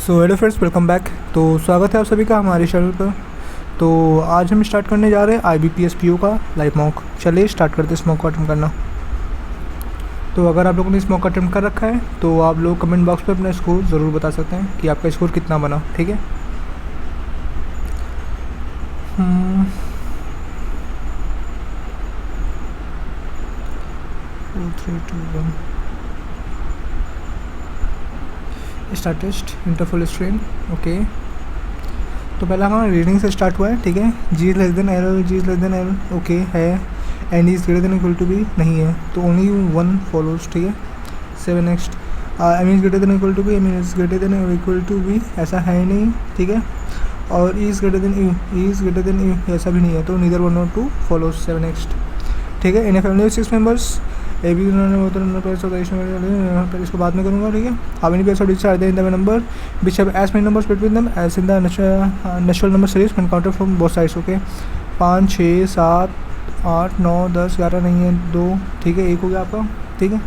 So hello friends, welcome back. तो स्वागत है आप सभी का हमारे चैनल पर। तो आज हम स्टार्ट करने जा रहे हैं IBPS PO का लाइव मॉक। चलिए स्टार्ट करते हैं इस मॉक को अटेम्प्ट करना। तो अगर आप लोगों ने इस मॉक को अटेम्प्ट कर रखा है तो आप लोग कमेंट बॉक्स पे अपना स्कोर ज़रूर बता सकते हैं कि आपका स्कोर कितना बना। ठीक है, स्टार्ट टेस्ट इंटरफुल स्ट्रेन। ओके, तो पहला हमारा रीडिंग से स्टार्ट हुआ है। ठीक है, G less than L, G less than L okay है, and is greater than equal to B नहीं है, तो ओनली वन फॉलोज। ठीक है, 7 next, M is greater than equal to B, M is greater than equal to B ऐसा है नहीं। ठीक है, और is greater than U, is greater than U ऐसा भी नहीं है, तो नीदर वन और टू फॉलोज। 7 नेक्स्ट। ठीक है, in a family 6 members, A B पर इसको बाद में करूँगा। ठीक है, how many pairs of digits are there in the number which have as many numbers between them as in the natural number series when counted from both sides. Okay, 5 6 7 8 9 10 11 नहीं है, 2। ठीक है, 1 हो गया आपका। ठीक है,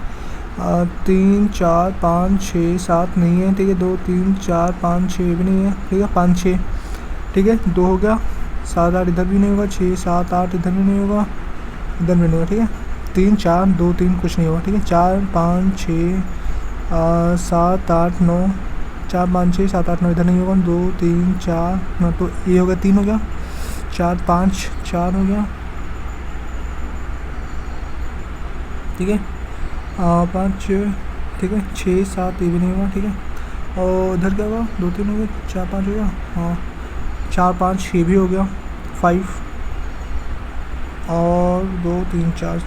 3 4 5 6 7 नहीं है। ठीक है, 2 3 4 5 6 भी नहीं है। ठीक है, 5 6। ठीक है, 2 हो गया, 7 8 इधर भी नहीं होगा, 6 7 8 इधर भी नहीं होगा, इधर भी नहीं होगा। ठीक है, 3 4 2 3 कुछ नहीं होगा। ठीक है, 4 5 6 7 8 9, 4 5 6 7 8 9 इधर नहीं होगा, 2 3 4 9, तो ये हो गया, 3 हो गया, 4 5 4 हो गया। ठीक है, 5 ठीक है, 6 7 ये भी नहीं होगा। ठीक है, और इधर क्या होगा, 2 3 हो गया, 4 5 हो गया, हाँ 4 5 ये भी हो गया, 5 और 2 3 4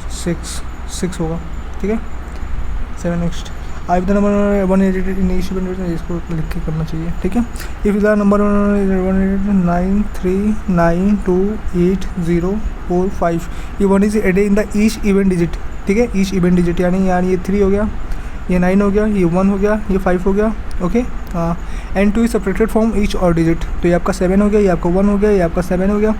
6 होगा। ठीक है, 7 नेक्स्ट। अब the number 188 in each event, इसको लिख के करना चाहिए। ठीक है, इफ द नंबर 9 3 9 2 8 0 4 5, ये 1 is added in the each even digit. ठीक है, ईच इवेंट डिजिट यानी ये 3 हो गया, ये 9 हो गया, ये 1 हो गया, ये 5 हो गया। Okay, and 2 is separated from each और डिजिट, तो ये आपका 7 हो गया, ये आपका 1 हो गया, ये आपका 7 हो गया,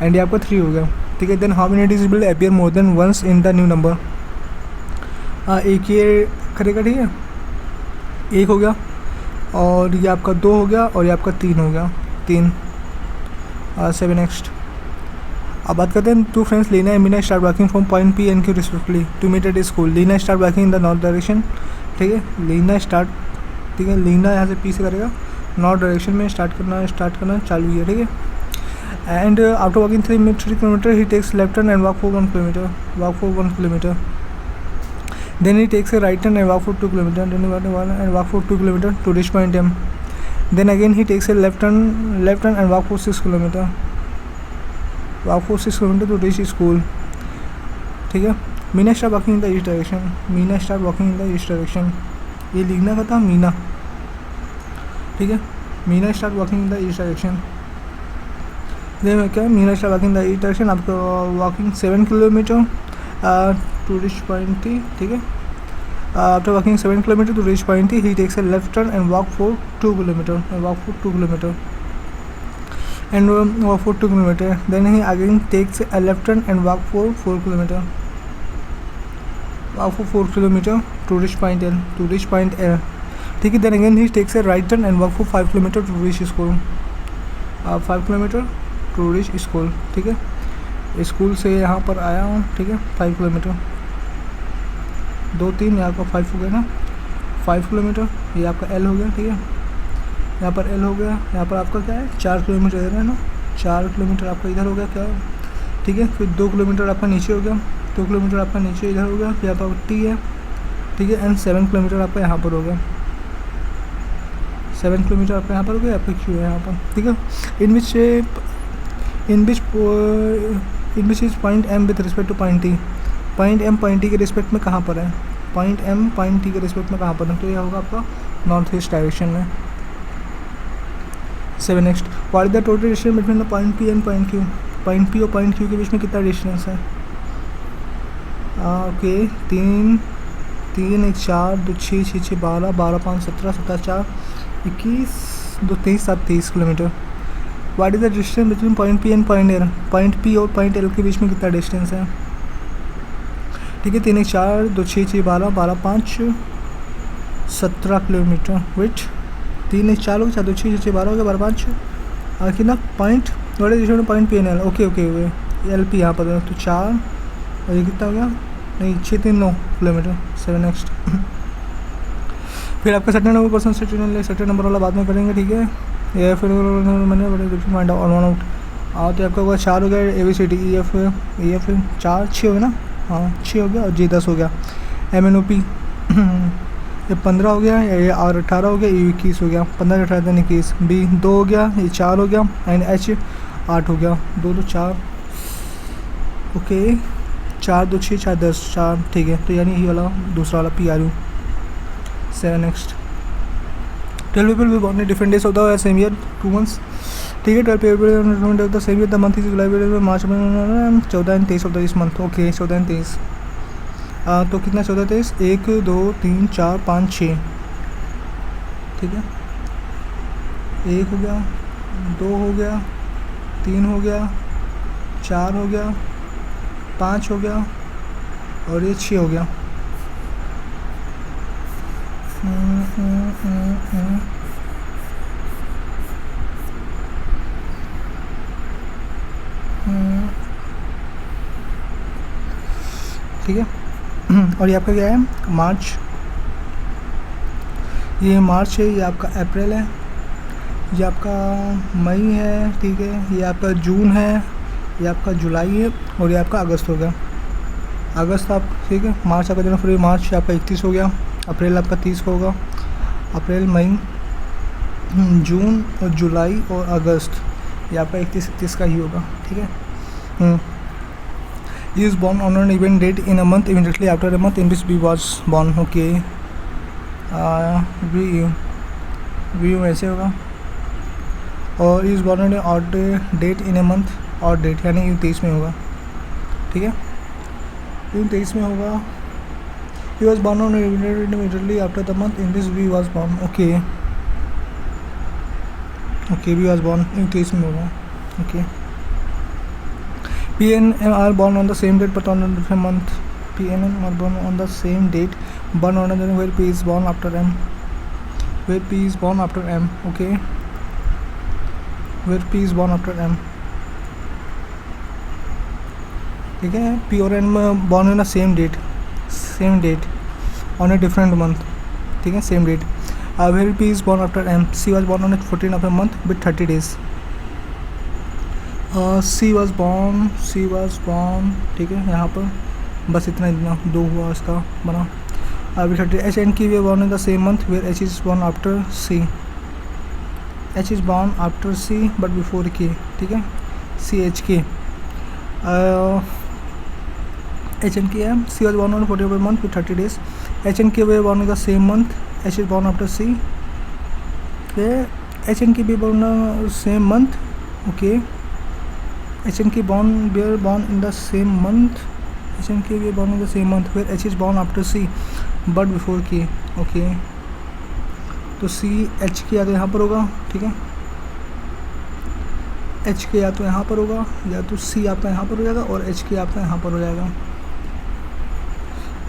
एंड ये आपका 3 हो गया। ठीक है, then how many digit will appear more than once in the new number. एक ये करेगा। ठीक है, 1 हो गया, और ये आपका 2 हो गया, और ये आपका 3 हो गया, 3। 7 नेक्स्ट। अब बात करते हैं two friends Leena and Meena start walking from point P and Q respectively to meet at school. Leena start walking in the north direction. ठीक है, लीना स्टार्ट, ठीक है, लीना यहाँ से पी से करेगा, नॉर्थ डायरेक्शन में स्टार्ट करना चालू है। ठीक है, and after walking 3 kilometers he takes left turn and walk for 1 kilometer, then he takes a right turn and walk for 2 kilometers, then he walk for 2 kilometers to reach point M, then again he takes a left turn and walk for 6 kilometers to reach school. ठीक है, Meena start walking in the east direction, ये लिखना का था मीना। ठीक है, Meena start walking in the east direction, क्या Meena start walking the east direction, आपको walking 7 kilometre to reach point T. ठीक है, after walking 7 kilometre to reach point T he takes a left turn and walk for 2 kilometre then he again takes a left turn and walk for 4 kilometre to reach point L. ठीक है, then again he takes a right turn and walk for 5 kilometre to reach school, 5 kilometre to reach school. ठीक है, school से यहाँ पर आया हूँ। ठीक है, 5 किलोमीटर, 2 3 यहाँ का 5 हो गया ना, 5 किलोमीटर, ये आपका L हो गया। ठीक है, यहाँ पर L हो गया, यहाँ पर आपका क्या है 4 किलोमीटर इधर है ना, 4 किलोमीटर आपका इधर हो गया क्या। ठीक है, फिर 2 किलोमीटर आपका नीचे हो गया, 2 किलोमीटर आपका नीचे इधर हो गया, फिर आपका T है। ठीक है, एंड 7 किलोमीटर आपका यहाँ पर हो गया, 7 किलोमीटर आपका यहाँ पर हो गया, आपका Q है यहाँ पर। ठीक है, in which is point M with respect to point T, point M point T के रिस्पेक्ट में कहाँ पर है, पॉइंट M पॉइंट T के रिस्पेक्ट में कहाँ पर है, तो यह होगा आपका नॉर्थ ईस्ट डायरेक्शन में। 7 next, what is the total distance between the point P and point Q, point P और पॉइंट Q के बीच में कितना डिस्टेंस है। Okay, 3 3 1 4 2 6 6 6 12 12 5 17 17 4 21 2 23 7 23 kilometre. What is the distance between point P and point L, point P और point L के बीच में कितना distance है। ठीक है, 3 1 4 2 6 6 12 12 5 17 किलोमीटर, विच 3 1 4 हो गया, 4 2 6 6 12 हो गया, 12 5 और कितना पॉइंट बड़े point P N L. Okay okay okay L P यहाँ पर तो 4 और ये कितना हो गया, नहीं 6 3 9 किलोमीटर। 7 नेक्स्ट। फिर आपका certain number person certain number वाला बाद में करेंगे, ठीक है। ये फिर मैंने बड़े फाइंड आउट ऑन आउट तो आपका होगा 4 हो गया, A B C D E F 4 6 हो गया ना, हाँ 6 हो गया और जी 10 हो गया। एम एन ओ पी ये 15 हो गया, ये आर 18 हो गया, ई 21 हो गया, 15 18 21, बी 2 हो गया, ये 4 हो गया एंड एच 8 हो गया, 2 2 4 ओके 4 2 6 4 10 4 ठीक है। तो यानी ये वाला दूसरा वाला P R you. 7 next. 12 people will born in different days of the same year 2 months, ठीक है। 12 people of the same year the month is जुलाई मार्च में 14 and 23 ऑफ द इस मंथ। ओके 14 and 23 तो कितना 14 23 1 2 3 4 5 6 ठीक है। 1 हो गया, 2 हो गया, 3 हो गया, 4 हो गया, 5 हो गया और ये 6 हो गया। ठीक है। और ये आपका क्या है, मार्च, ये मार्च है, ये आपका अप्रैल है, ये आपका मई है, ठीक है। ये आपका जून है, ये आपका जुलाई है और ये आपका अगस्त हो गया। अगस्त आप ठीक है, मार्च आपका जनवरी मार्च आपका 31 हो गया, अप्रैल आपका 30 होगा, अप्रैल मई जून और जुलाई और अगस्त ये आपका 31 का ही होगा, ठीक है। He is born on an event date in a month immediately after a month in which B was born. Okay. V ऐसे होगा और he is born on an odd date in a month, odd date यानी 23 में होगा, ठीक है। 23 में होगा। He was born on an event immediately after the month in which V was born. Okay. Okay, V was born 23 में होगा, okay. P and M are born on the same date but on a different month. P and M are born on the same date but on another where P is born after M. Where P is born after M. Okay. Where P is born after M. ठीक है। P और M born on the same date on a different month, ठीक है, same date. Where P is born after M. C was born on the 14th of a month with 30 days. C was born ठीक है, यहाँ पर बस इतना 2 हुआ इसका बना। अभी 30 H and K were born in the same month where H is born after C. H is born after C but before K, ठीक है। C H K H and K M. C was born on 40th of a month with 30 days. H and K were born in the same month. H is born after C. Okay. H and K be born in the same month. Okay. H and K were born in the same month. H and K were born in the same month where H is born after C but before K. Okay. तो C H के या तो यहाँ पर होगा, ठीक है। H के या तो यहाँ पर होगा या तो C आपका यहाँ पर हो जाएगा और H के आपका यहाँ पर हो जाएगा।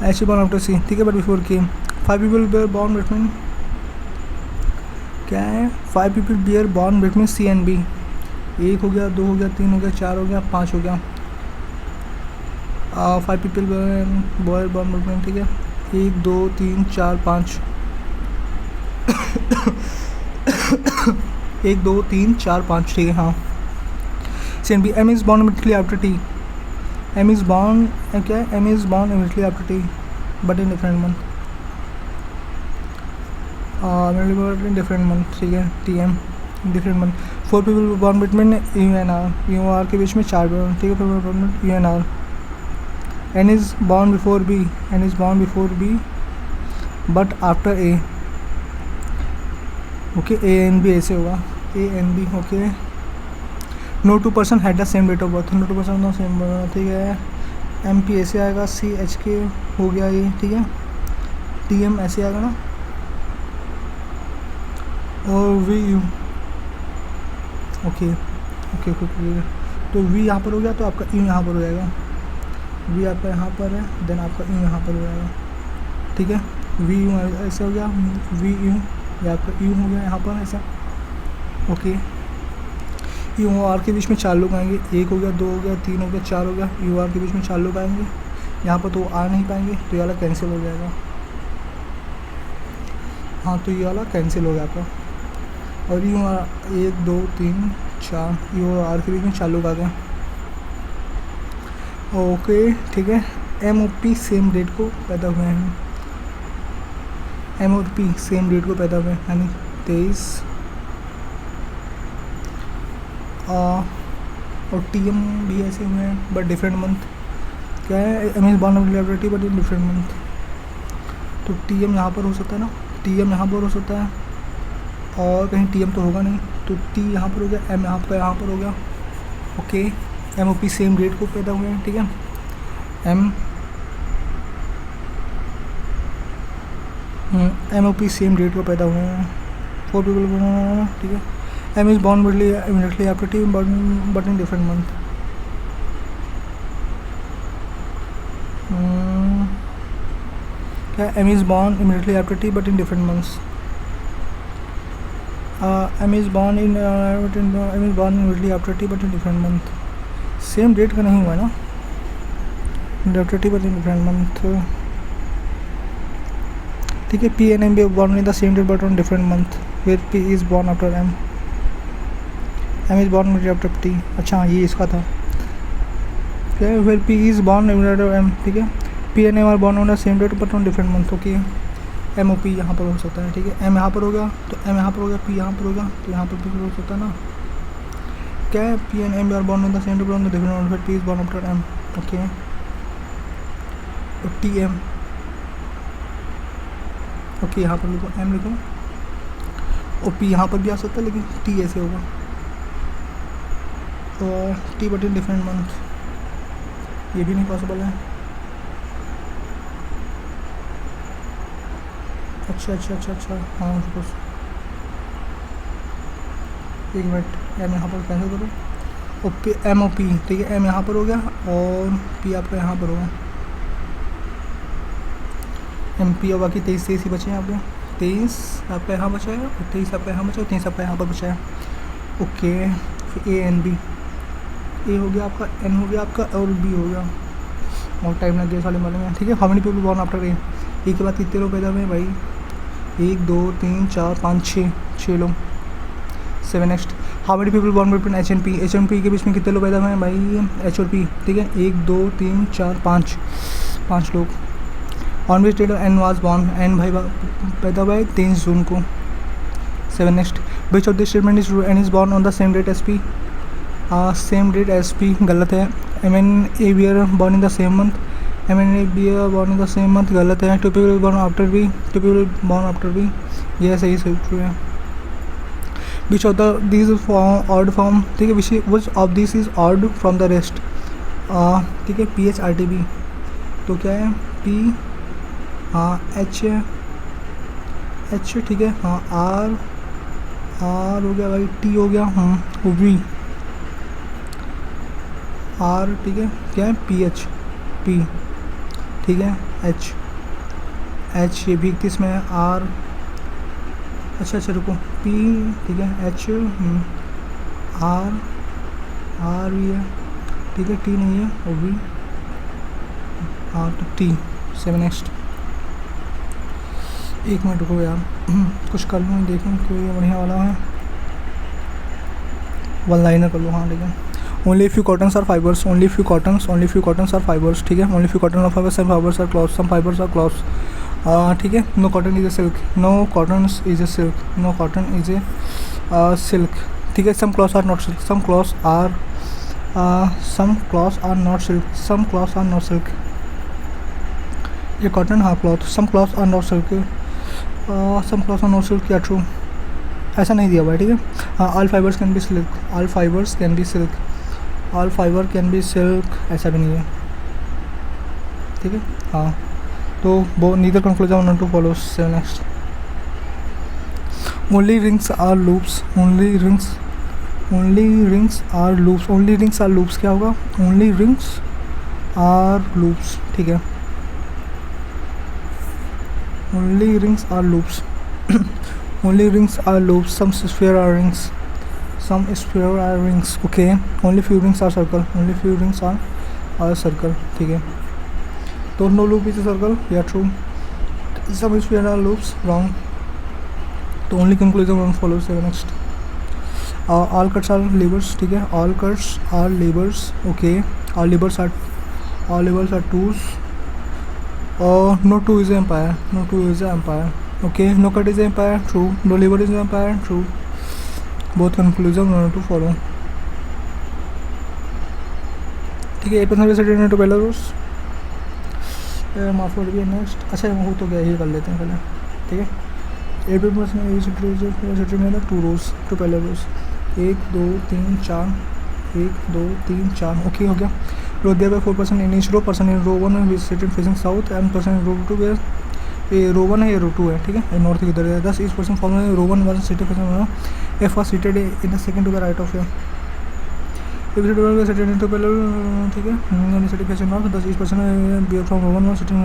H born after C, ठीक है, but before K. 5 people were born between क्या है, 5 people were born between C and B. 1 हो गया, 2 हो गया, 3 हो गया, 4 हो गया, 5 हो गया। 5 people were born between, ठीक है, 1 2 3 4 5 1 2 3 4 5 ठीक है, हाँ। C and B. M is born immediately after T. M is born क्या है, M is born immediately after T but in different month. In different month, ठीक है, TM different month. 4 people were born between U and R. U और R के बीच में 4 ठीक है, U and R. N is born before B. N is born before B but after A. Okay, A and B ऐसे होगा, A and B. Okay. No two person had the same date of birth. No two person no same, ठीक है। M P ऐसे आएगा, C H K हो गया ये, ठीक है। T M ऐसे आएगा ना, और V U okay okay okay. तो V यहाँ पर हो गया तो आपका E यहाँ पर हो जाएगा। V आपका यहाँ पर है, देन आपका E यहाँ पर हो जाएगा, ठीक है। V U ऐसे हो गया, V U ये आपका यू हो गया यहाँ पर ऐसा, ओके। यू और आर के बीच में 4 लोग आएंगे, 1 हो गया, 2 हो गया, 3 हो गया, 4 हो गया, यू आर के बीच में 4 लोग आएंगे, यहाँ पर तो आ नहीं पाएंगे, तो ये वाला कैंसिल हो जाएगा। हाँ, तो ये वाला कैंसिल हो गया आपका। और यू आर 1 2 3 4, यू और आर के बीच में 4 लोग आ गए, ओके ठीक है। एम और पी सेम डेट को पैदा हुए हैं, एम और पी सेम डेट को पैदा हुए हैं, यानी 23। और टी एम भी ऐसे हुए हैं बट डिफरेंट मंथ। क्या है, M is born of liberty but in different month. तो टी एम यहाँ पर हो सकता है ना, टी एम यहाँ पर हो सकता है, और कहीं टी एम तो होगा नहीं, तो टी यहाँ पर हो गया, एम यहाँ पर हो गया, okay. M O P same date को पैदा हुए हैं, ठीक है। M O P same date को पैदा हुए हैं, 4 पीपल, ठीक है। M is born immediately after T but in different month. क्या, M is born immediately after T but in different months. M is born immediately after T but in different month. Same date का नहीं हुआ ना, after T but in different month, ठीक है। P and M B born in the same date but on different month, where P is born after M, M is born immediately after T. अच्छा, ये इसका था, क्या है, where P is born immediately after M, ठीक है। P and M are born on the same date but on different month, okay. M O P यहाँ पर हो सकता है, ठीक है। एम यहाँ पर हो गया, तो एम यहाँ पर हो गया, पी यहाँ पर हो गया, तो यहाँ पर भी हो सकता है ना। क्या है, P and M are born on the same date but on the different month, where P is born after M, okay. तो टी एम, ओके, यहाँ पर लिखो, एम लिखो, और पी यहाँ पर भी आ सकता है, लेकिन टी ऐसे होगा, और T but in different month, ये भी नहीं पॉसिबल है। अच्छा, हाँ, एक मिनट, एम यहाँ पर कैंसिल करो, और पी एम ओ पी, ठीक है। एम यहाँ पर हो गया, और पी आपका यहाँ पर होगा, एम पी, और बाकी 23 ही बचे हैं आपके, 23 आपका यहाँ बचा है, और 23 आपका यहाँ बचा है, 23 आपका यहाँ पर बचा है, ओके। फिर ए एन बी, ए हो गया आपका, एन हो गया आपका, और बी हो गया, और टाइम लग गया साले वाले में, ठीक है। How many people born after A, A के बाद कितने लोग पैदा हुए भाई, 1 2 3 4 5 6 लोग। 7 next, how many people born between H and P के बीच में कितने लोग पैदा हुए हैं भाई, एच और पी, ठीक है। 1 2 3 4 5 लोग। On which date N was born, N भाई पैदा हुआ है 23 जून को। 7 next, which of this statement is N is born on the same date S P, same date S P गलत है। M N A B are born in the same month, M N A B are born in the same month गलत है। Two people born after B, two people born after B, ये सही true है। Which of the this odd from, ठीक है, which of this is odd from the rest, ठीक है। P H R T B, तो क्या है, पी, हाँ, एच, ठीक है, हाँ, आर हो गया भाई, टी हो गया, वी, आर, ठीक है। क्या है, पी एच, पी, ठीक है, एच ये भी 31 में है, आर, अच्छा रुको, पी, ठीक है, एच, आर भी है, ठीक है, टी नहीं है, और भी, हाँ, तो टी। 7 नेक्स्ट, एक मिनट रुको यार, कुछ कर लूँ, देखें कोई बढ़िया वाला है, वन लाइनर कर लो, हाँ, ठीक है। Only few cottons are fibres, only few cottons are fibres, ठीक है। Only few cotton of fibres are clothes, some fibres are clothes, ठीक है। No cotton is a silk, no cotton is a silk, no cotton is a silk, ठीक है। Some clothes are not silk, some clothes are not silk, some clothes are not silk, ये cotton, हाँ, cloth, some clothes are not silk, some clothes are not silk, क्या true, ऐसा नहीं दिया हुआ है, ठीक है। हाँ, all fibres can be silk, all fibres can be silk, all fibre can be silk, ऐसा भी नहीं है, ठीक है। हाँ, तो वो neither conclusion not to follow. 7 next, only rings are loops, only rings are loops, only rings are loops, क्या होगा, ओनली रिंग्स आर लूप्स, ठीक है। Only rings are loops, Only rings are loops. Some sphere are rings. Some sphere are rings. Okay. Only few rings are circle. Only few rings are circle. ठीक है. तो no loop is a circle. Yeah, true. Some sphere are loops. Wrong. तो only conclusion one follows. Next. All cuts are levers. ठीक है. All cuts are levers. Okay. All levers are tools. No tool is empire. No tool is empire. Okay, no cut is empire. True. No lever is empire. True. Both conclusion one to follow. ठीक है. 8% resident to Belarus. माफ कर दिया. Next. अच्छा वो तो गया, ये कर लेते हैं पहले. ठीक है. 8% में 2 rows to Belarus. 1 2 3 4. 1 2 3 4. ओके हो गया. रो दिया by 4% in each row. Person in row 1 is sitting facing south and person in row 2 where ये रो 1 है, ये रो 2 है. ठीक है. नॉर्थ किधर है. 10 इस person from row 1 was seated facing F was seated in the second to the right of A. If it was seated into पहले. ठीक है. No seated facing north. 10 इस person B from row 1 was sitting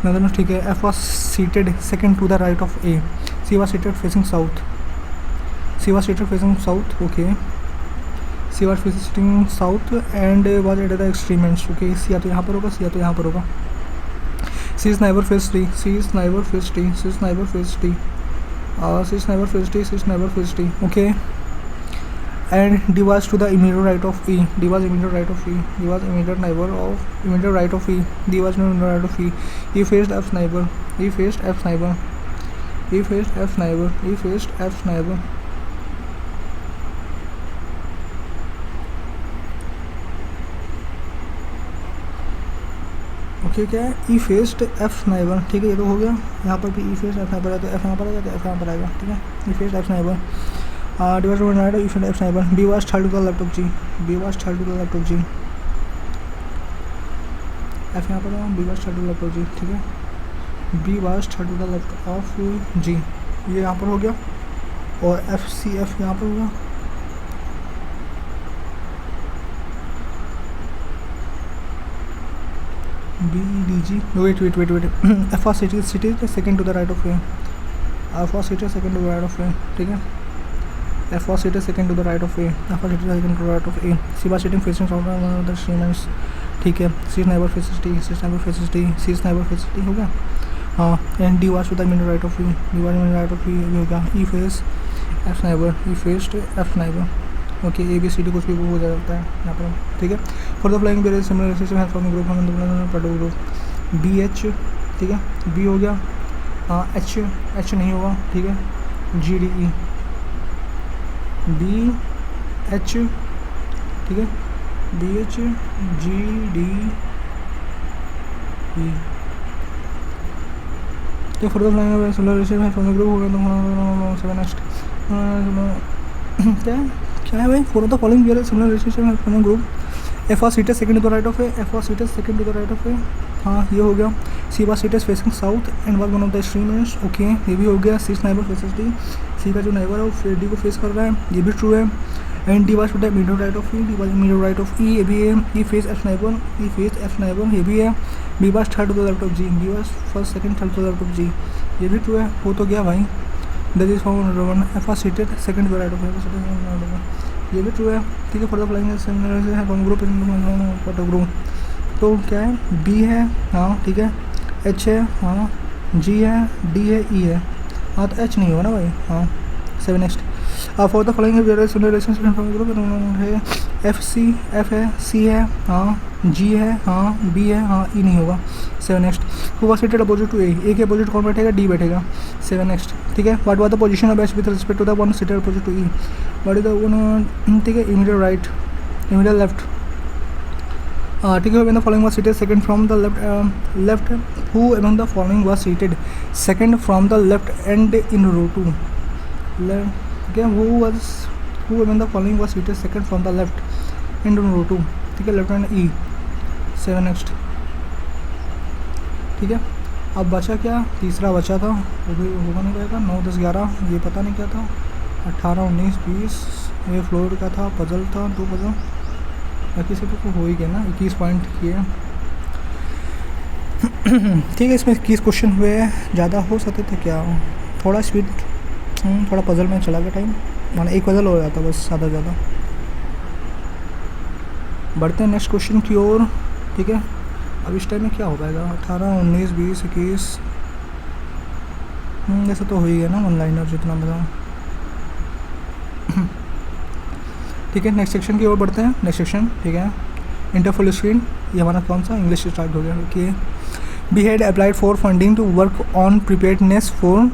neither. ठीक है. F was seated second to the right of A. C was seated facing south. C was seated facing south. Okay. C was facing south and was at the extreme ends. Okay. C या तो यहाँ पर होगा, सी या तो यहाँ पर होगा. C is never face D. C is never face D. C is never face D. C is never face D. C is never face D. Okay. And D was to the immediate right of E. D was immediate right of E. D was immediate neighbor of immediate right of E. D was immediate right of E. E faced F's neighbor. E faced F's neighbor. E faced F's neighbor. E faced F's neighbor. Okay. क्या है. E faced F neighbour. ठीक है. ये तो हो गया. यहाँ पर भी ई फेस्ड एफ नाइबर है तो एफ यहाँ पर आएगा, तो एफ यहाँ पर आएगा. ठीक है. E faced F neighbour. Divide by neighbour. E faced F neighbour. B was third to the left of G. B was third to the left of G. F यहाँ पर है. B was third to the left of G. ठीक है. B was third to the left of G. ये यहाँ पर हो गया. और एफ सी एफ यहाँ पर होगा. B E D G. Wait. F was city second to the right of A. F was city second to the right of A. ठीक है. F was city second to the right of A. F was city second to the right of A. C was sitting facing south of the streamers. ठीक है. C is never faces D. C is never faces D. C is never faces D. हो गया. हाँ. And D was to the immediate right of E. D was immediate right of E. हो गया. E faced F neighbor. E faced F neighbor. Okay. A B C D कुछ भी हो जाता है यहाँ पर. ठीक है. For the flying various similar system है फॉर्मिंग ग्रुप हम प्रोडक्ट ग्रुप बी एच. ठीक है. बी हो गया. हाँ. एच नहीं होगा. ठीक है. G D E. B H. ठीक है. B H G D E. तो for the flying similar system है फॉर्मिंग ग्रुप होगा तो 7 नेक्स्ट. क्या है भाई. Four of the following were similar relationship है from group. F was seated second to the right of A. F was seated second to the right of A. हाँ. ये हो गया. C was seated facing south and was one of the extreme ends. Okay. ये भी हो गया. सी neighbour faces D. सी का जो नाइबर है वो डी को फेस कर रहा है. ये भी ट्रू है. And D was to the middle right of E. D was middle right of E. ये भी है. E face F neighbour. E face F neighbour. ये भी है. B was third to the left of G. B was first second third to the left of G. ये भी true है. हो तो गया भाई. That is for one. F was seated second to the right of ए. ये भी true है. ठीक है. फॉर द फ्लाइंग सिमिलर है फ्रॉम ग्रुप फोटो ग्रुप. तो क्या है. बी है. हाँ. ठीक है. एच है. हाँ. जी है. डी है. ई है. हाँ. तो एच नहीं होगा ना भाई. हाँ. 7 next. For the flying relationship from group है एफ सी. एफ है. सी है. हाँ. जी है. हाँ. बी है. हाँ. ई नहीं होगा. 7 next. Who was seated opposite to A. A के अपोजिट कौन बैठेगा. डी बैठेगा. 7 नेक्स्ट. ठीक है. What was the position of H with respect to the one seated opposite to E. What is the one. ठीक है. Immediate right. Immediate left. ठीक है. When the following was seated second from the left who among the following was seated second from the left and in row 2. ठीक है. Who among the following was seated second from the left and in row 2. ठीक है. Left and E. 7 next. ठीक है. अब बचा क्या. तीसरा बचा था वो भी होगा नहीं रहेगा. 9 10 11 ये पता नहीं क्या था. 18 19 20 ये फ्लोर का था. पजल था 2 पजल. बाकी से तो हो ही गया ना. 21 पॉइंट किए. ठीक है. इसमें 21 क्वेश्चन हुए. ज़्यादा हो सकते थे क्या. थोड़ा स्पीड थोड़ा पजल में चला गया टाइम, माना एक पजल हो जाता बस, ज़्यादा ज़्यादा। बढ़ते हैं नेक्स्ट क्वेश्चन की ओर, ठीक है। अब इस टाइम में क्या हो पाएगा, 18, 19, 20, 21, जैसे तो हो ही गया ना वन लाइनर जितना बताऊँ। ठीक है, नेक्स्ट सेक्शन की ओर बढ़ते हैं। नेक्स्ट सेक्शन, ठीक है, इंटर फुल स्क्रीन, ये हमारा कौन सा, इंग्लिश स्टार्ट हो गया। Okay, B had applied for funding to work on preparedness for,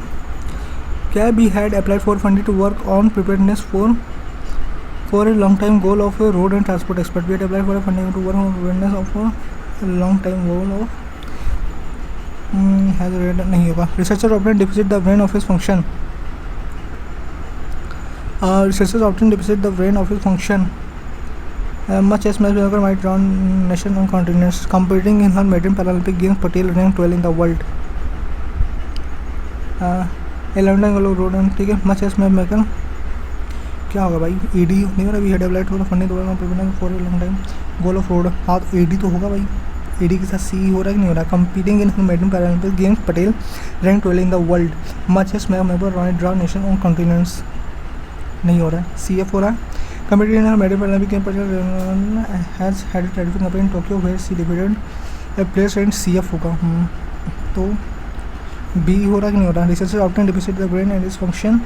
क्या, B had applied for funding to work on preparedness for a long time goal of a road and transport expert. We had applied for a funding to work on preparedness of a long time goal of has read नहीं होगा। Researchers often deficit the brain office function. Researchers often deficit the brain office function. Much as Mathemaker might run nation on continents. Competing in her maiden Paralympic Games, Patel ranked 12 in the world. 11 goal of road and, ठीक है, much as Mathemaker, क्या होगा भाई, ED नहीं हो रहा, we had applied for funding for a long time goal of road, हाँ तो ईडी तो होगा भाई, ईडी के साथ सी हो रहा है कि नहीं हो रहा। Competing in maiden Paralympic games, Patel rank 12 in the world. Much as member rowed draw nation on continents, नहीं हो रहा है, सी एफ हो रहा है। Competing in maiden Paralympic game, Patel has had a terrific appear in Tokyo where she defeated a place and C F होगा, तो B हो रहा कि नहीं हो रहा। Researcher often deficit the brain and is function,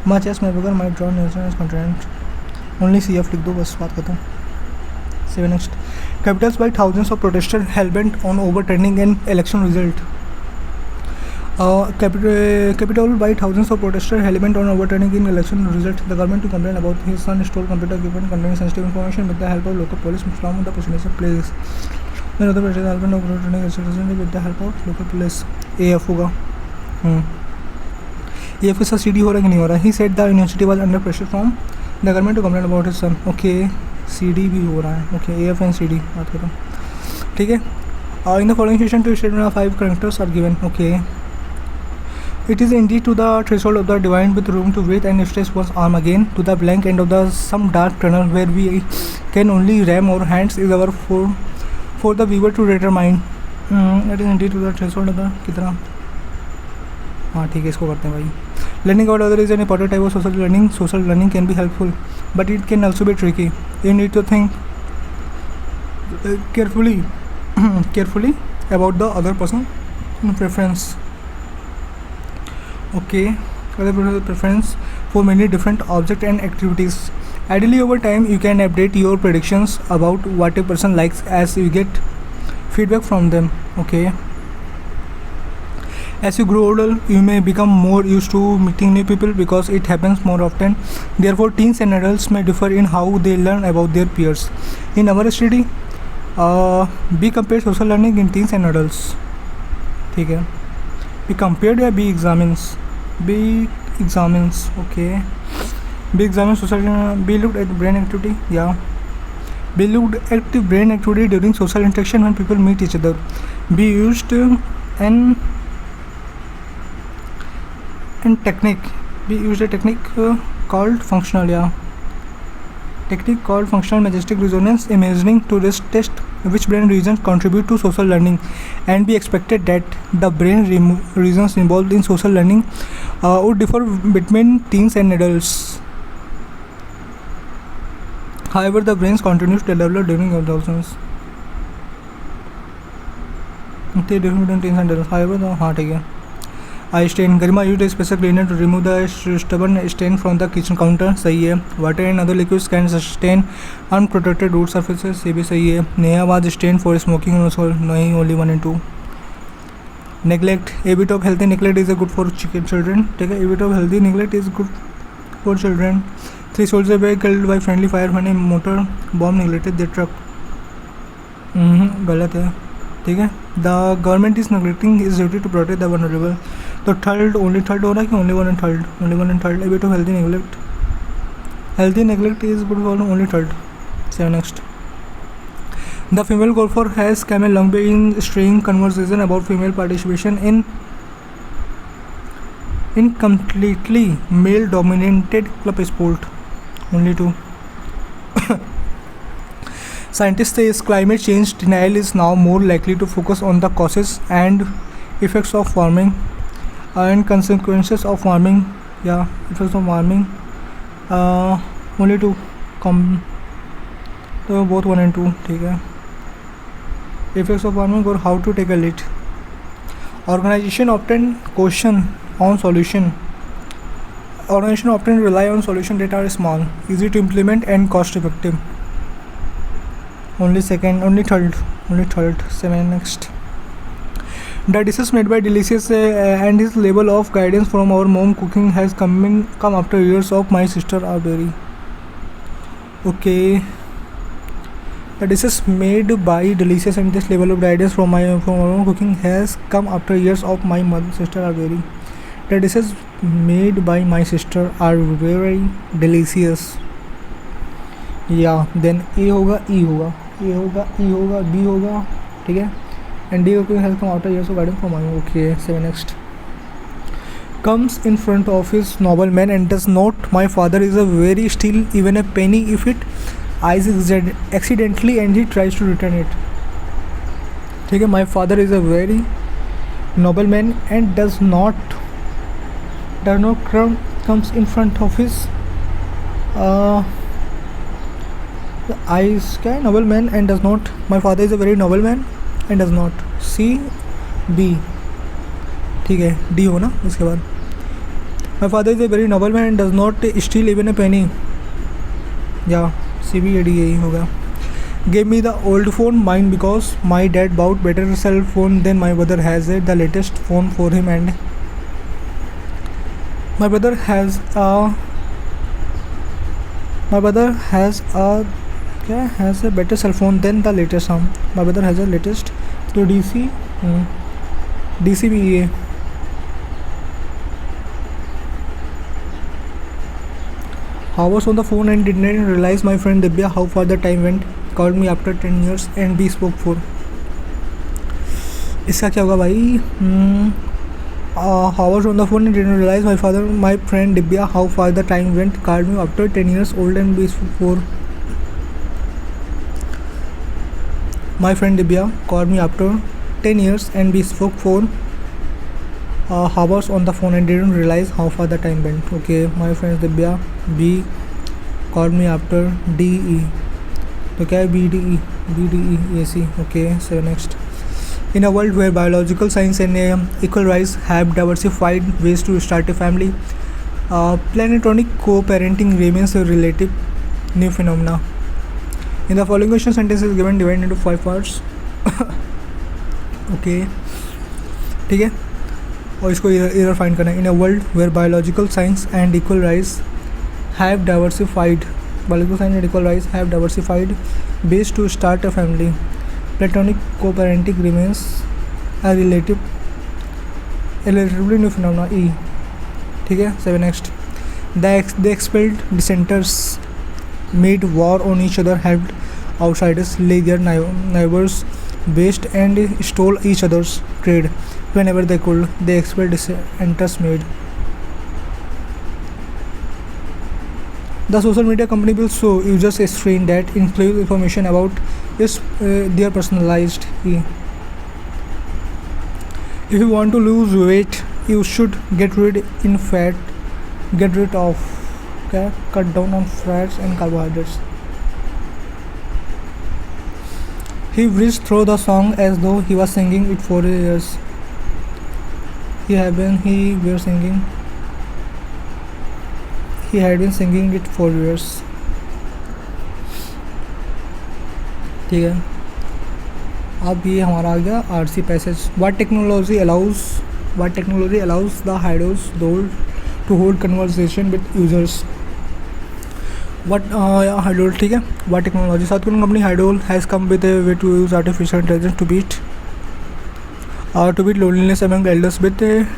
much as member might draw nation as continent, only C F लिख दो बस, बात खत्म। 7 next, capitals by thousands of protester hellbent on overturning an election result. Capital by thousands of protesters hell-bent on overturning in election result. The government to complain about his son stole computer equipment containing sensitive information with the help of local police from the presidential place. Then other protesters hell-bent on overturning election result with the help of local police. AF होगा, AF के साथ CD हो रहा है कि नहीं हो रहा है। He said the university was under pressure from the government to complain about his son. Okay, CD भी हो रहा है। Okay, AF and CD, बात करो, ठीक है। In the following situation, two statements of 5 characters are given. Okay. It is indeed to the threshold of the divine with room to breathe and stretch one's arm again to the blank end of the some dark tunnel where we can only ram our hands is our for the viewer to determine. It is indeed to the threshold of the कितना, हाँ ठीक है, इसको करते हैं भाई। Learning about other is an important type of social learning. Social learning can be helpful, but it can also be tricky. You need to think carefully about the other person's preference. Okay, other person's preference for many different objects and activities. Ideally, over time, you can update your predictions about what a person likes as you get feedback from them. Okay. As you grow older, you may become more used to meeting new people because it happens more often. Therefore, teens and adults may differ in how they learn about their peers. In our study, we compared social learning in teens and adults. ठीक है, we compared या B examines, okay. B examines social, B looked at brain activity, yeah. B looked at the brain activity during social interaction when people meet each other. B used an technique. We used a technique called functional, yeah. Technique called functional majestic resonance imagining to test which brain regions contribute to social learning, and we expected that the brain regions involved in social learning would differ between teens and adults. However, the brains continues to develop during adolescence. Okay, different between teens and adults. However, हाँ ठीक है। I stain. Garima used a special cleaner to remove the stubborn stain from the kitchen counter. सही है। Water and other liquids can sustain unprotected root surfaces. ये भी सही है। Neha was stained for smoking and also नहीं, only 1 and 2. Neglect. A bit of healthy neglect is good for children. ठीक है, a bit of healthy neglect is good for children. 3 soldiers were killed by friendly fire when a motor bomb neglected their truck. गलत है, ठीक है। The government is neglecting its duty to protect the vulnerable. तो third, only third हो रहा है कि only 1 and 3rd? Only 1 and 3rd. A bit of healthy neglect. Healthy neglect is good for only 3rd. 7 next. The female golfer has come a long way in steering conversation about female participation in completely male-dominated club sport. Only 2. Scientists say climate change denial is now more likely to focus on the causes and effects of warming and consequences of warming या effects of warming only to come, तो both 1 and 2, ठीक है. Effects of warming और how to tackle it. Organization often question on solution. Organization often rely on solutions that are small, easy to implement, and cost effective. Only second, only third. 7 next. The dishes made by Delicious and his level of guidance from our mom cooking has come after years of my sister are very. Okay. The dishes made by Delicious and this level of guidance from our mom cooking has come after years of my sister are very. The dishes made by my sister are very delicious. Yeah, then A होगा, E होगा, A होगा, E होगा, B होगा, ठीक है. And D cooking has come after years of guidance from my mom. Okay, 7 next. Comes in front of his nobleman and does not. My father is a very steal even a penny if it eyes accidentally and he tries to return it. ठीक है. My father is a very nobleman and does not comes in front of his eyes. क्या है? Nobleman and does not. My father is a very nobleman and does not. C B, ठीक है. D हो ना उसके बाद. My father is a very nobleman and does not steal even a penny. या C B A D यही होगा. Gave me the old phone, mine because my dad bought better cell phone than my brother has it, the latest phone for him, and my brother has a better cell phone than the latest one. My brother has a latest. तो DC भी ये. I was on the phone and did not realize my friend Divya how far the time went. Called me after 10 years and we spoke for. इसका क्या होगा भाई? I was on the phone and did not realize my friend Divya how far the time went. Called me after 10 years old and we spoke for. My friend Divya called me after 10 years and we spoke for hours on the phone and didn't realize how far the time went. Okay, my friend Divya. B called me after DE. तो क्या है? BDE AC. Okay, 7 next. In a world where biological science and equal rights have diversified ways to start a family, planetonic co-parenting remains a relative new phenomena. In the following question, sentence is given divided into 5 parts. Okay, ठीक है. और इसको इधर find करना है. In a world where biological science and equal rights have diversified ways to start a family, platonic co-parenting remains a relatively new phenomenon. E, ठीक है. 7 next. The expelled dissenters made war on each other, helped outsiders lay their neighbors waste and stole each other's trade whenever they could. The expelled dissenters made. The social media company will show users a screen that includes information about their personalized. If you want to lose weight, you should cut down on fats and carbohydrates. He breezed through the song as though he was singing it for years. He had been singing it for years. ठीक है. अब ये हमारा आ गया RC passage. What technology allows the Hydol to hold conversation with users? What Hydol, ठीक है. What technology? South Korean company Hydol has come with a way to use artificial intelligence to beat loneliness among elders with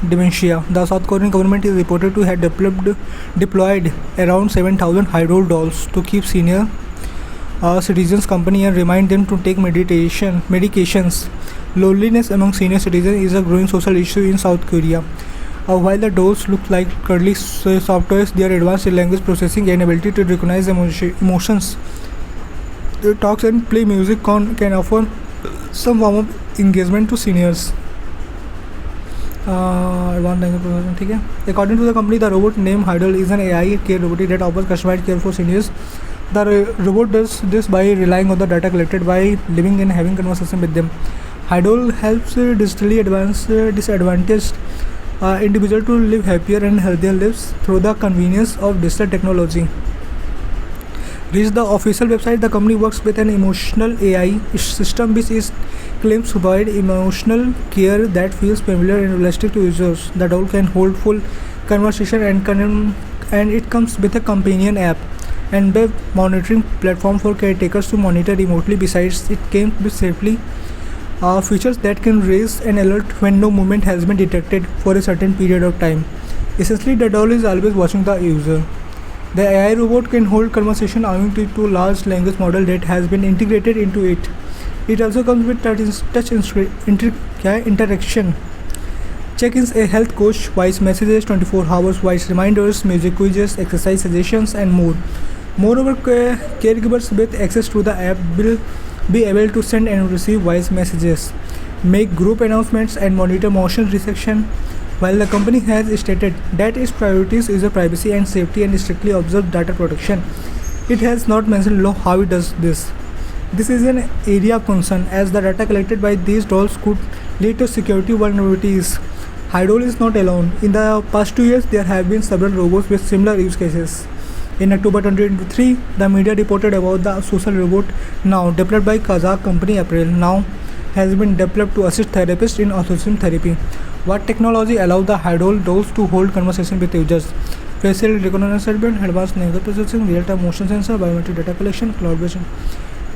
dementia. The South Korean government is reported to have deployed around 7,000 Hydol dolls to keep senior citizens company and remind them to take medications. Loneliness among senior citizens is a growing social issue in South Korea. While the dolls look like cuddly soft toys, their advanced language processing and ability to recognize emotions, talks and play music can offer some form of engagement to seniors. Advance language processing, ठीक है। According to the company the robot name हाइडल is an AI care robot that offers customised care for seniors. The robot does this by relying on the data collected by living and having conversation with them. Hydol helps disadvantaged individuals to live happier and healthier lives through the convenience of digital technology. Reach the official website. The company works with an emotional AI system which is claims to provide emotional care that feels familiar and realistic to users. The doll can hold full conversation and it comes with a companion app and web monitoring platform for caretakers to monitor remotely. Besides, it came with safely features that can raise an alert when no movement has been detected for a certain period of time. Essentially, the doll is always watching the user. The AI robot can hold conversation owing to large language model that has been integrated into it. It also comes with touch interaction. Check-ins, a health coach, voice messages, 24 hours voice reminders, music quizzes, exercise suggestions, and more. Moreover, caregivers with access to the app will be able to send and receive voice messages, make group announcements, and monitor motion resection. While the company has stated that its priorities is privacy and safety and strictly observe data protection, it has not mentioned law how it does this. This is an area of concern as the data collected by these dolls could lead to security vulnerabilities. Hydol is not alone. In the past 2 years, there have been several robots with similar use cases. In October 2023, the media reported about the social robot now developed by Kazakh company April now has been developed to assist therapists in autism therapy. What technology allows the Hydol dolls to hold conversation with users? Facial recognition, advanced language processing, real-time motion sensor, biometric data collection, cloud-based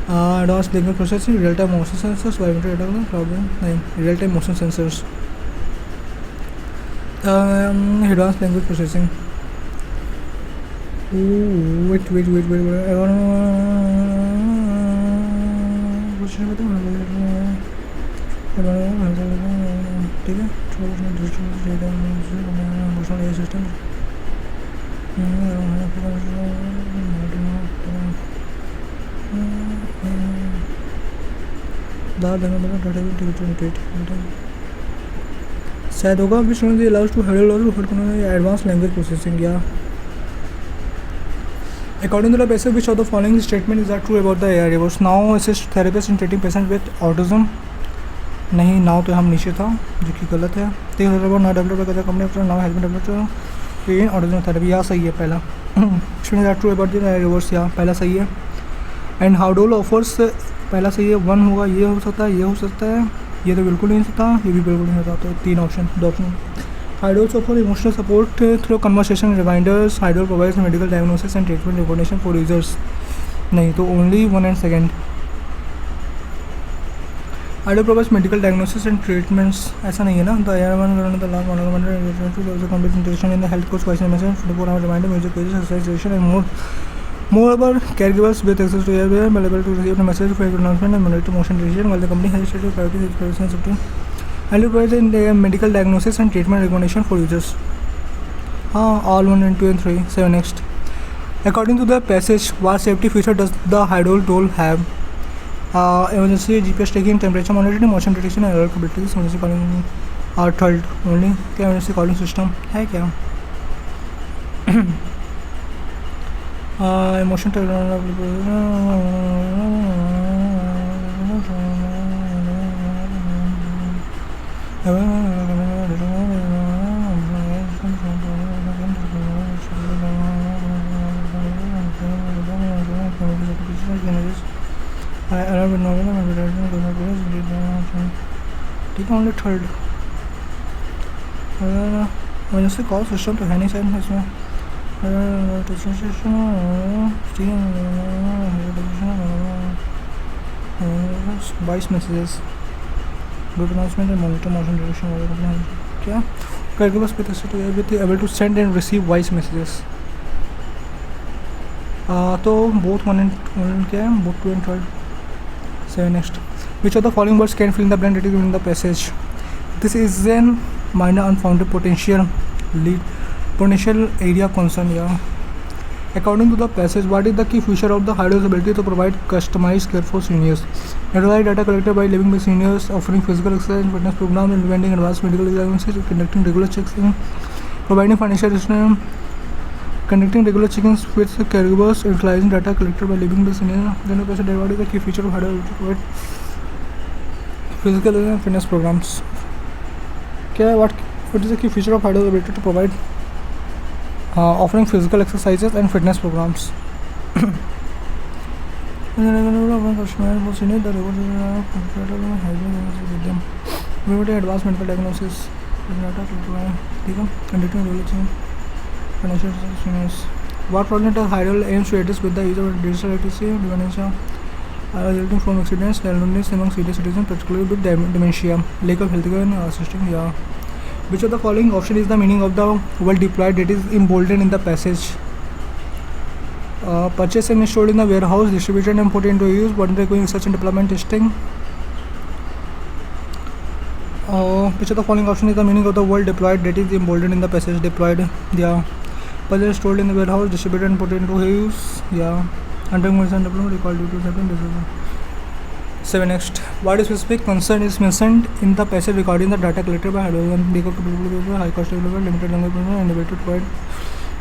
advanced language processing, real-time motion sensors, biometric data collection, cloud-based real-time motion sensors. Advanced language processing. Wait. ठीक है, system शायद होगा which one allows to handle advance language processing. या according to the patient, which of the following statement is true about the AI robots? Now assist therapists in treating patients with autism. नहीं, now तो हम नीचे था जो कि गलत है. ठीक है, रोबोट ना डेवलप करता company after now has been developed in autism therapy. या सही है पहला. Student are true about the AI robots. या पहला सही है. एंड हाउडोल ऑफर्स पहला सही है. 1 होगा, ये हो सकता है, ये हो सकता है, ये तो बिल्कुल नहीं हो सकता, ये भी बिल्कुल नहीं हो सकता. तो 3 option, 2 option. Hydol offers emotional support through conversation reminders. Hydol provides medical diagnosis and treatment information for users. नहीं तो only 1 and 2. Hydol provides medical diagnosis and treatments. ऐसा नहीं है ना. The AI one the last one to complete integration in the health coach voice message, 24-hour reminder, music quizzes, exercise suggestion, and more. Moreover, caregivers with access to AI are available to receive the message for announcement and monitor motion decision. While the company has stated priority is privacy and safety, and it provides medical diagnosis and treatment recommendation for users. All 1 and 2 and 3. 7 next. According to the passage, what safety feature does the Hydol doll have? Emergency GPS tracking, temperature monitoring, motion detection and alert capabilities. Emergency calling are third only. क्या emergency calling system है क्या? Emotion ठीक है. Only third. emergency call system तो है नहीं शायद इसमें. Voice messages, good announcement and monitor motion detection वगैरह. क्या caregivers with access to AI will be able to send and receive voice messages. तो both 1 and क्या है, both 2 and 3. 7 next. Which of the following words can fill in the blank that is given in the passage? This is an minor unfounded potential area of concern. Yeah. According to the passage, what is the key feature of the Hydro's ability to provide customized care for seniors? Analyze data collected by living with seniors, offering physical exercise and fitness programs, implementing advanced medical examinations, conducting regular checks, providing financial assistance, conducting regular check-ins with caregivers, utilizing data collected by living with seniors. Then what is the key feature of Hydro's ability to provide physical and fitness programs? Okay, what is the key feature of Hydro's ability to provide offering physical exercises and fitness programs? Advanced medical diagnosis, conducting regular financial seniors. What problem does Hydro aims to address with the use of digital literacy, dementia, resulting from accidents, loneliness among senior citizens, particularly with dementia, lack of healthcare and assisting? Yeah. Which of the following option is the meaning of the word deployed that is emboldened in the passage? Purchased and stored in the warehouse, distributed and put into use, but undergoing research and development testing. Which of the following option is the meaning of the word deployed that is emboldened in the passage? Deployed. Yeah. Purchased, stored in the warehouse, distributed and put into use. Yeah. Undergoing research and development, recalled due to certain diseases. 7. Next, what specific concern is mentioned in the passage regarding the data collected by Hydrogen? High cost available, limited language and ability to provide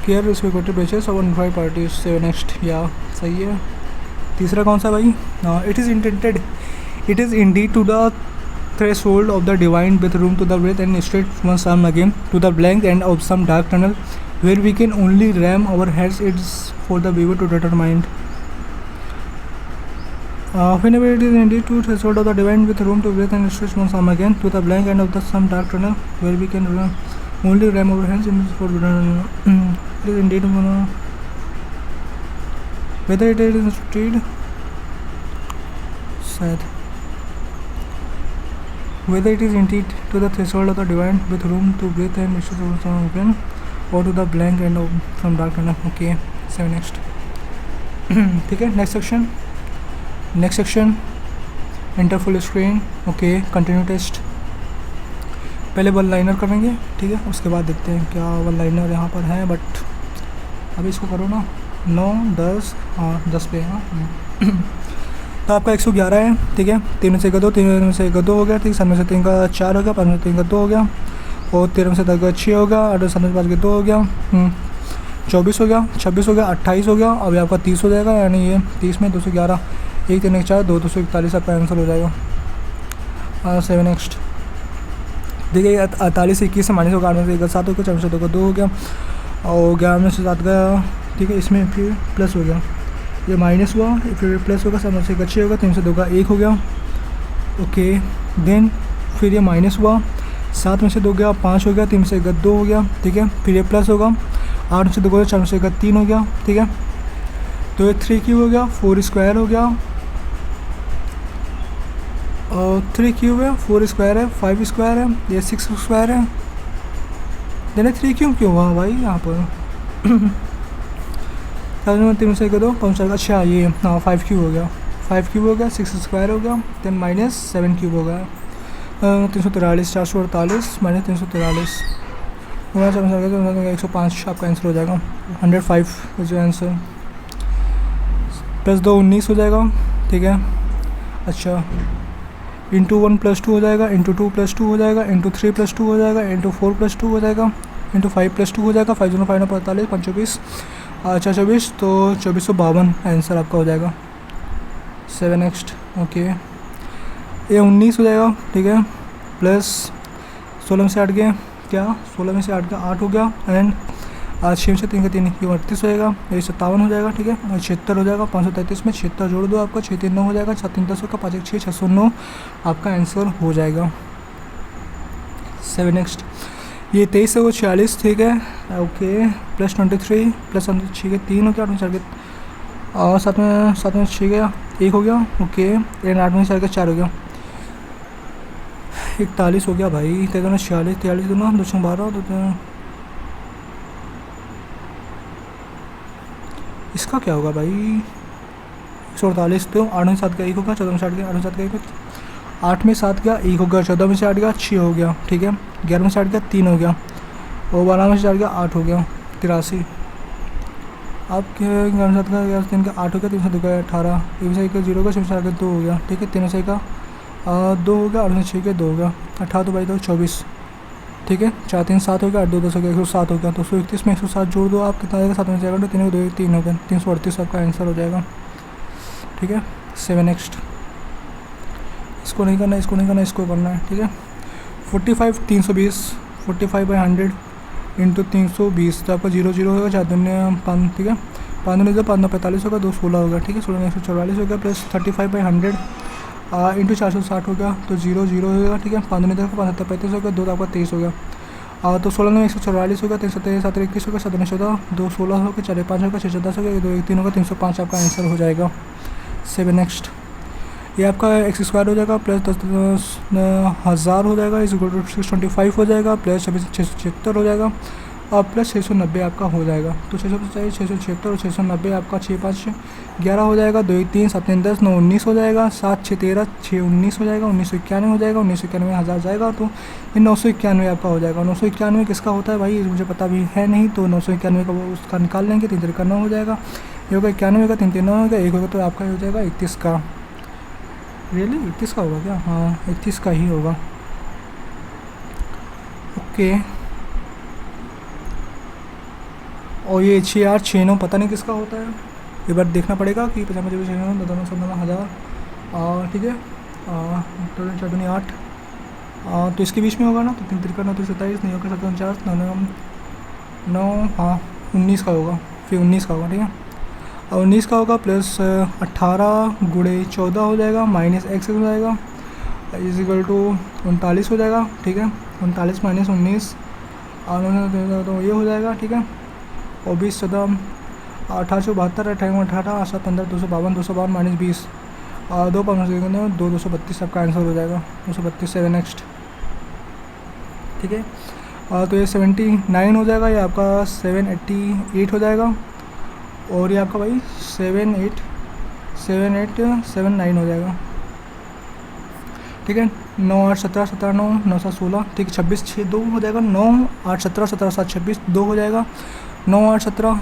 care respective batches of notified parties. 7. Next, yeah, सही है. तीसरा कौन सा भाई? It is intended. It is indeed to the threshold of the divine with room to the breath and straight once arm again to the blank end of some dark tunnel where we can only ram our heads. It's for the viewer to determine. Whenever it is indeed to threshold of the divine with room to breathe and stretch one's arm again to the blank end of the some dark tunnel where we can only ram our hands in for it is indeed whether it is indeed sad whether it is indeed to the threshold of the divine with room to breathe and stretch one's arm again or to the blank end of some dark tunnel. Okay, 7. Next. ठीक है, next section enter full screen. Okay, continue test. पहले one liner करेंगे, ठीक है, उसके बाद देखते हैं क्या वन लाइनर यहाँ पर है. बट अभी इसको करो ना 9 10 हाँ 10 पे. हाँ तो आपका 111 है, ठीक है. 3 में से 1 2, 3 में से 1 2 हो गया, ठीक. 7 में से 3 का 4 हो गया, 5 में से 3 का 2 हो गया, और 13 में से 10 का 6 होगा, 8 में से 7 में 5 का 2 हो गया, 24 हो गया, 26 हो गया, 28 हो गया. अभी आपका 30 हो जाएगा, यानी ये 30 में 211 1 3 1 4 2 241 आपका आंसर हो जाएगा. 7. नेक्स्ट देखिए 48 21 से माइनस होगा, 8 में से 1 7 हो गया, 4 में से 2 का 2 हो गया, और 11 में से 7 का, ठीक है. इसमें फिर प्लस हो गया, ये माइनस हुआ, फिर प्लस होगा, 7 में से 1 6 होगा, 3 से 2 का 1 हो गया. ओके, देन फिर ये माइनस हुआ, 7 में से 2 गया 5 हो गया, 3 में से 1 2 हो गया, ठीक है. फिर ये प्लस होगा, 8 में से 2 गया, 4 में से 1 3 हो गया, ठीक है. तो ये 3 क्यूब हो गया, 4 स्क्वायर हो गया, और 3 क्यूब है, 4 स्क्वायर है, 5 स्क्वायर है, ये 6 स्क्वायर है. देने 3 क्यूब क्यों हुआ भाई यहाँ पर? 3 में से 1 2 5 4 अच्छा ये हाँ 5 क्यूब हो गया, 5 क्यूब हो गया, 6 स्क्वायर हो गया, देन माइनस 7 क्यूब हो गया, 343 448 माइनस 343 105 आपका आंसर हो जाएगा. 105 जो आंसर प्लस 2 19 हो जाएगा, ठीक है. अच्छा, इंटू 1 + 2 हो जाएगा, इंटू 2 + 2 हो जाएगा, इंटू 3 + 2 हो जाएगा, इंटू 4 + 2 हो जाएगा, इंटू 5 + 2 हो जाएगा. 5 0 5 9 45 5 24 अच्छा 24, तो 2452 आंसर आपका हो जाएगा. 7. नेक्स्ट. ओके, ये 19 हो जाएगा, ठीक है. प्लस 16 में से 8 गया क्या, 16 में से 8 का 8 हो गया, एंड 6 में से 3 का 3 ये 38 हो जाएगा, ये 57 हो जाएगा, ठीक है. और 76 हो जाएगा, 533 में 76 जोड़ दो, आपका 6 3 9 हो जाएगा, 7 3 10 का 5 1 6 609 आपका आंसर हो जाएगा. 7. नेक्स्ट. ये 23 है वो 46, ठीक है. ओके, प्लस 23 प्लस 6 के 3 हो गया, 8 में 4 के और 7 में 6 गया 1 हो गया. ओके, एंड 8 में 4 का 4 हो गया, 41 हो गया भाई. 43 46 43 दोनों 2 12 2 इसका क्या होगा भाई? 148 तो 8 में 7 का 1 होगा, 14 में 7 गया 8 में 7 का 1 8 में 7 गया 1 हो गया, 14 में से 8 गया 6 हो गया, ठीक है. 11 में से 8 गया 3 हो गया, और 12 में से 4 गया 8 हो गया, 83. आपके 7 का 3 का 8 हो गया, 3 से 2 का 18, 3 से 1 का 0 का 6 से 2 हो गया, ठीक है। 3 से 1 का 2 हो गया, 8 से 6 का 2 हो गया, 18 2 बाई 2 24, ठीक है। 4 3 7 हो गया, 8 2 10 हो गया, 107 हो गया। 231 में 107 जोड़ दो आप, कितना आएगा, 7 में जाएगा, 3 2 3 हो गया, 338 आपका आंसर हो जाएगा, ठीक है। 7 नेक्स्ट, इसको नहीं करना, इसको नहीं करना, इसको करना है, ठीक है। 45 320, 45 बाई 100 इंटू 320, तो आपका 0 0 होगा, 4 दूनी 5, ठीक है। 5 दूनी 5 45 होगा, 2 16 होगा, ठीक है। 16 में 144 हो गया, प्लस 35 बाई 100 इंटू 460 हो गया, तो 0 0 होगा, ठीक है। 5 दूनी 10 5 7 35 हो गया, 2 आपका 23 हो गया, तो 16 में 144 होगा, 3 7 7 21 होगा, 7 14, 2 16 होगा, 4 5 होगा, 6 10 होगा, 2 1 3 होगा, 305 आपका आंसर हो जाएगा। 7 नेक्स्ट, ये आपका एक्स स्क्वायर हो जाएगा, प्लस 10,000 हो जाएगा, इस 625 हो जाएगा, प्लस 676 हो जाएगा, और प्लस 690 आपका हो जाएगा। तो 676 और 690 आपका 6 5 11 हो जाएगा, 2 1 3 7 3 10 9 19 हो जाएगा, 7 6 13 6 19 हो जाएगा, 1991 हो जाएगा, 1991 1000 जाएगा, तो ये 991 आपका हो जाएगा। 991 किसका होता है भाई, मुझे पता भी है नहीं, तो 991 का वो उसका निकाल लेंगे, 3 3 9 हो जाएगा, ये होगा 91 का, 3 3 9 होगा, 1 होगा, तो आपका हो जाएगा 31 का। रियली 31 का होगा क्या, हाँ 31 का ही होगा, ओके। और ये 6 8 6 9 पता नहीं किसका होता है, एक बार देखना पड़ेगा कि 50 50 6 9 17 1000, ठीक है। टोटल 4 दूनी 8, तो इसके बीच में होगा ना, तो 3 3 9 27 नहीं होगा, 7 49 9 9, हाँ 19 का होगा, फिर 19 का होगा, ठीक है। और 19 का होगा, प्लस 18 गुणे 14 हो जाएगा, माइनस x हो जाएगा, इज इक्वल टू 39 हो जाएगा, ठीक है। 39 माइनस 19 और तो ये हो जाएगा, ठीक है। और 20 14 18 72 18 7 15 252 252 माइनस 20 2 5 2 232 आपका आंसर हो जाएगा, 232। 7 नेक्स्ट, ठीक है। तो ये 79 हो जाएगा, ये आपका 788 हो जाएगा, और ये आपका भाई 7879 हो जाएगा, ठीक है। 9 8 17 17 9 9 7 16, ठीक है। 26 6 2 हो जाएगा, 9 8 17 17 7 26 2 हो जाएगा, 9 8 17,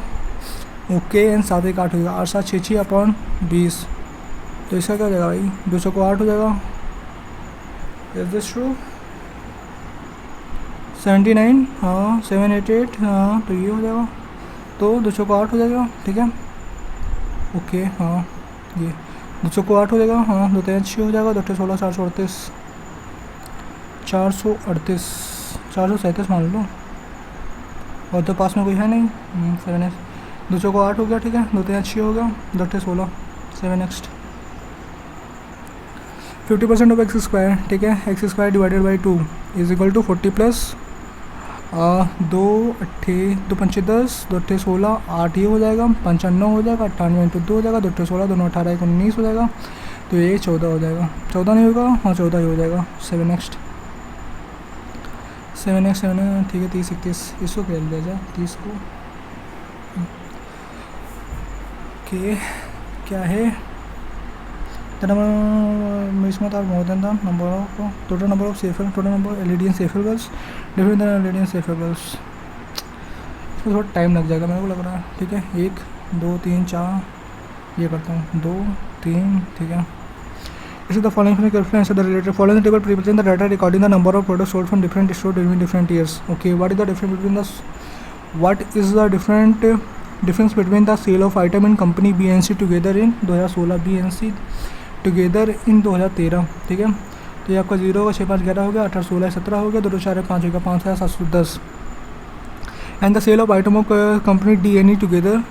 ओके, एंड 7 1 8 हो जाएगा, 8 7 6 6 अपॉन 20, तो इसका क्या हो जाएगा भाई, 200 को 8 हो जाएगा, इज दिस ट्रू। 79, हाँ 788, हाँ तो ये हो जाएगा, तो 200 को 8 हो जाएगा, ठीक है, ओके। हाँ ये 200 को 8 हो जाएगा, हाँ 2 3 6 हो जाएगा, 2 8 16 438 438 437 मान लो, और तो पास में कोई है नहीं, 7 200 को 8 हो गया, ठीक है। 2 3 6 हो गया, 2 8 16। 7 नेक्स्ट, 50% ऑफ एक्स स्क्वायर, ठीक है। X square divided by 2 is equal to 40 plus 2 8 2 5 10 2 8 16 8 ये हो जाएगा, 95 हो जाएगा, 98 इंटू 2 हो जाएगा, 2 8 16 2 18 19 हो जाएगा, तो ये 14 हो जाएगा, 14 नहीं होगा, हाँ 14 ही हो जाएगा। 7 नेक्स्ट, 7 नेक्स्ट 7, ठीक है। 30 31 इसको खेल दिया जाए, 30 को, ओके। क्या है the number Mismat are more than the number of total number of safer total number of LED and safer bulbs different than LED and safer bulbs। इसमें थोड़ा टाइम लग जाएगा मेरे को लग रहा है, ठीक है। 1 2 3 4 ये करता हूँ, 2 3, ठीक है। This is the following reference to the related following table represent the data recording the number of products sold from different stores during different years। Okay, what is the difference between the difference between the sale of item in company B and C together in 2016 B and C together in 2013, ठीक है। तो ये आपका 0 होगा, 6 5 11 हो गया, 18 16 17 हो गया, 2 2 4 5 होगा, 5710। And the sale of item of company D N E together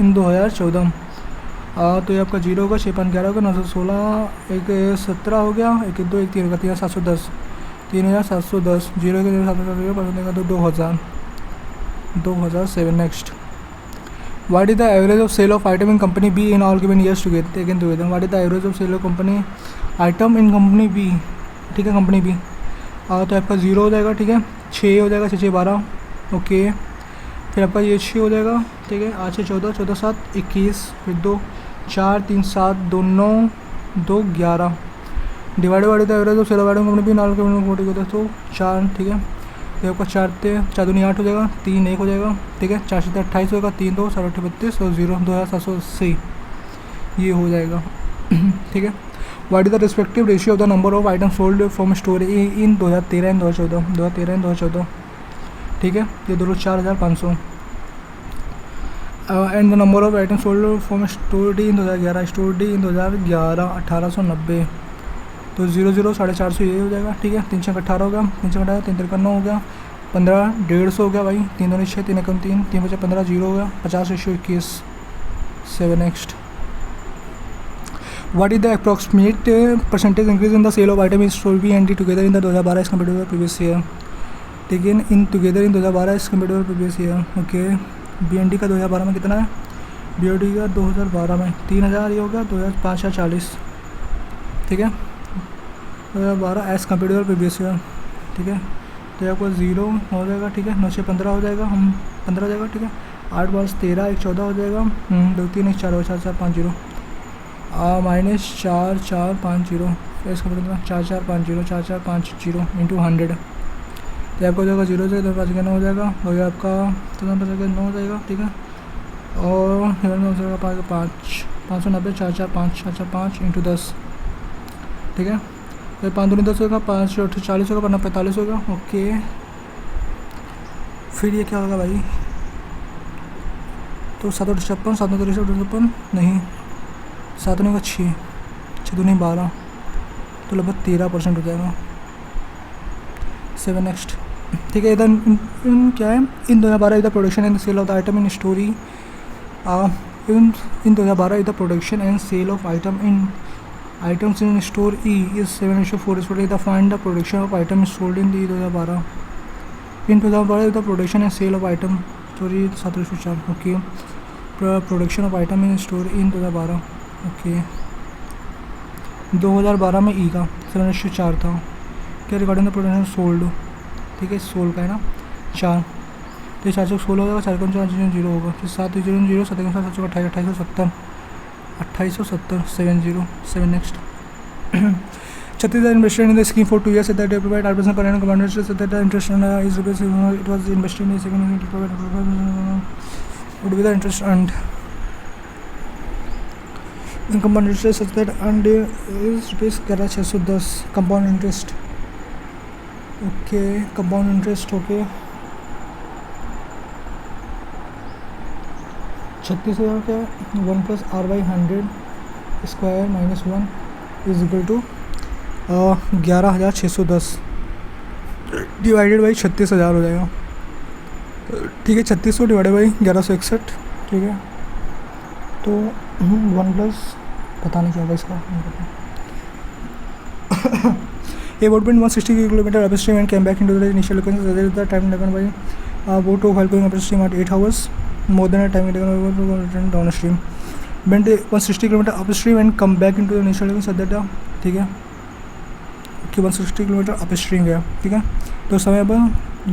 in 2014, तो ये आपका 0 होगा, 6 5 11 होगा, 916 1 17 हो गया, 1 2 1 3 होगा, 3710 3710 0 के 7 2000। 7 next, what is the average of sale of item in company B in all given years together taken together। what is the average of sale of company item in company B, ठीक है, company B। तो आपका 0 हो जाएगा, ठीक है। 6 हो जाएगा, 6 6 12, ओके। फिर आपका ये 6 हो जाएगा, ठीक है। 8 6 14 14 7 21, फिर 2 4 3 7 2 9 2 11 divided by the average of sale of item company B in all given together, तो 4, ठीक है। ये आपका 4 दूनी 8 हो जाएगा, 3 1 हो जाएगा, ठीक है। 4 7 28 होगा, 3 2 7 8 32 और 0 2780 ये हो जाएगा। ठीक है। What is the respective ratio of the number of item sold from store in 2013 and 2014, ठीक है। ये दोनों 4500 and the number of item sold from store D in 2011 1890, तो 0 0 450 ये हो जाएगा, ठीक है। 3 6 18 हो गया, 3 6 18 3 3 9 हो गया, 15 150 हो गया भाई, 3 2 6 3 1 3 3 5 15 0 हो गया, 50 21 7 next. What is the approximate percentage increase in the sale of item in store B and D together in the 2012 as compared to the previous year? Taken in together in 2012 as compared to the previous year. Okay. B and D का 2012 में कितना है? B और D का 2012 में 3000 ये हो गया, 2540, ठीक है। 2012 as compare to previous year, ठीक है। तो आपको 0 हो जाएगा, ठीक है। 9 से 15 हो जाएगा, हम 15 हो जाएगा, ठीक है। 8 5 13 1 14 हो जाएगा, 2 3 1 4 4 4 5 0 minus 4 4 5 0 as compare to 4 4 5 0 4 4 5 0 into 100, तो आपको हो जाएगा 0 से 2 5 9 हो जाएगा, हो गया आपका 9 हो जाएगा, ठीक है। और 5 590 4 4 5 4 4 5 इंटू 10, ठीक है। तो 5 दूनी 10 होगा, 5 8 40 होगा, 5 45 होगा, ओके। फिर ये क्या होगा भाई, तो 7 8 56 7 9 53 नहीं, 7 9 का 6 6 दूनी 12, तो लगभग 13% हो जाएगा। 7 नेक्स्ट, ठीक है। इधर क्या है, इन 2012 इधर production and sale of the item in story in 2012 is the production and sale of items in store E is 7:4 respectively. The find the production of items sold in the 2012. In 2012 is the production and sale of item store 7:4. Okay. Production of item in store in 2012. Okay. 2012 में E का 7:4 था। क्या regarding the production sold, ठीक है। Sold का है ना 4, तो 4 16 हो जाएगा, 4 4 0 होगा, तो 7 0 0 7 7 28 2870 2870 707 next. Chhattisgarh invested in the scheme for 2 years at that they provide 8% per annum compound interest at that the interest is rupees it was invested in the second unit to provide would be the interest earned in compound interest at that and is rupees 11610 compound interest, okay। compound interest, okay। 36,000 का 1 + r/100 square minus 1 is equal to 11,610 divided by 36,000 हो जाएगा, ठीक है। 3600 divided by 1161, ठीक है। तो 1 plus पता नहीं क्या होगा इसका, A boat went 160 km upstream and came back into the initial location. That is the time taken by boat while going upstream at 8 hours. More than a time taken to return downstream. Went 160 km upstream and come back into the initial location. that ठीक है कि 160 km upstream गया, ठीक है। तो समय पर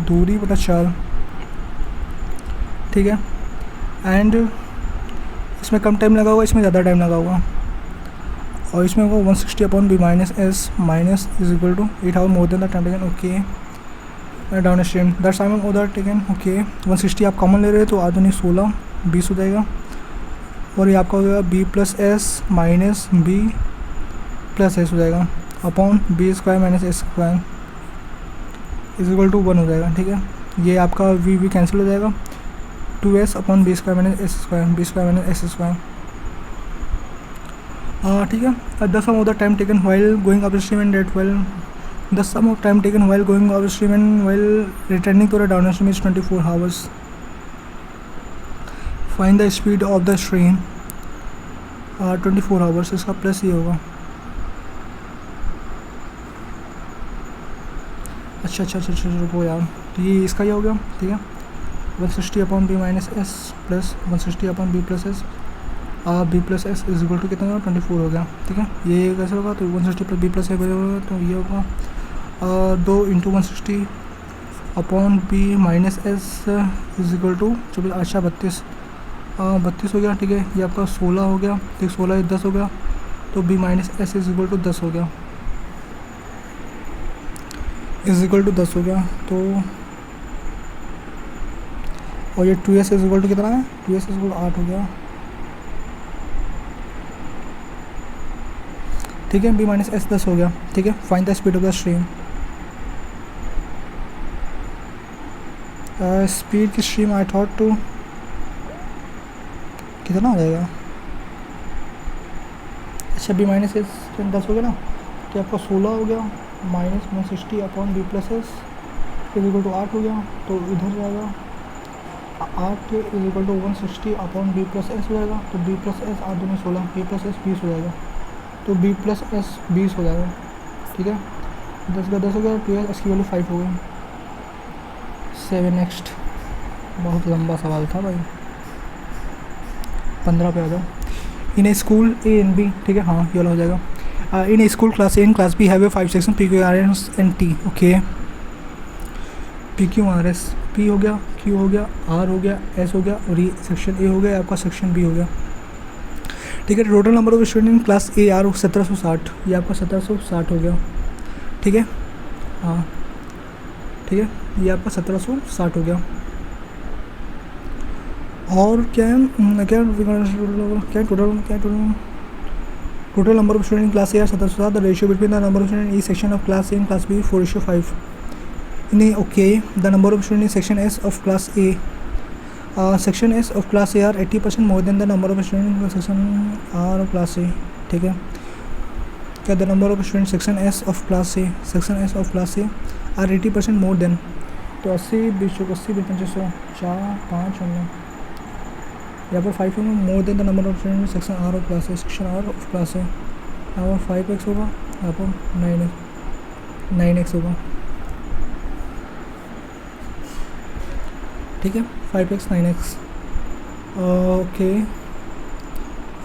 दूरी बटा 4, ठीक है। एंड इसमें कम टाइम लगा हुआ, इसमें ज़्यादा टाइम लगा हुआ, और इसमें होगा 160/b minus S minus is equal to 8 hour more than the time taken, okay. Downstream that's time उधर टेकन, ओके। 160 आप कॉमन ले रहे हो तो आधुनिक 16 20 हो जाएगा, और ये आपका हो जाएगा b + s minus b + s हो जाएगा upon b² minus s² is equal to 1 हो जाएगा, ठीक है। ये आपका v कैंसिल हो जाएगा, 2s upon b² minus s², b² minus s², ठीक है। The sum of the time taken while going upstream and that while the sum of time taken while going upstream and while returning to the downstream is 24 hours. Find the speed of the stream 24 hours, इसका plus ये होगा, अच्छा रुको यार, तो ये इसका ये हो गया, ठीक है। 160/b minus S plus 160/b + s b + s is equal to कितना होगा 24 हो गया, ठीक है। ये कैसे होगा, तो 160 + b + a होगा, तो ये होगा 2 × 160/b minus S is equal to 32 हो गया, ठीक है। ये आपका 16 हो गया, ठीक, 16 10 हो गया, तो b minus S is equal to 10 हो गया, इज इक्वल टू 10 हो गया। तो और ये 2s इज इक्वल टू कितना है, 2s इज इक्वल टू 8 हो गया, ठीक है। b माइनस एस 10 हो गया, ठीक है। Find the speed of the stream, speed की स्ट्रीम आई थॉट टू कितना हो जाएगा, अच्छा b माइनस एस 10 हो गया ना, तो आपका 16 हो गया minus 160 upon b plus S is equal to 8 हो गया, तो इधर जाएगा 8 is equal to 160 upon b plus S हो जाएगा, तो b प्लस एस 8 दूनी 16, b प्लस एस 20 हो जाएगा, तो b प्लस एस 20 हो जाएगा, ठीक है। 10 का 10 हो गया, 2 एस की वैल्यू 5 हो गई। 7 नेक्स्ट, बहुत लंबा सवाल था भाई। 15 पे आ जाओ। In a school A and B, ठीक है, हाँ ये वाला हो जाएगा। In a school class A and class B have a 5 section P Q R S and T, okay. P Q R S, P हो गया, क्यू हो गया, आर हो गया, एस हो गया, और ये सेक्शन ए हो गया, आपका सेक्शन बी हो गया, ठीक है। Total number of student in class A are 1760, ये आपका 1760 हो गया, ठीक है, हाँ ठीक है, ये आपका 1760 हो गया। और क्या है, क्या total number of student in class A are 1760, the ratio between the number of student E section of class A and class B 4:5 in a, okay, the number of students in section S of class A, section S of class A are 80% more than the number of students in section R of class A, ठीक है। क्या the number of students section S of class A, section S of class A are 80% more than, तो 80 20 80 25 4 5 9, यहाँ पर 5 होगा more than the number of students in section R of class A, section R of class A, यहाँ पर 5x होगा, यहाँ पर 9x होगा, ठीक है। 5x 9x, ओके,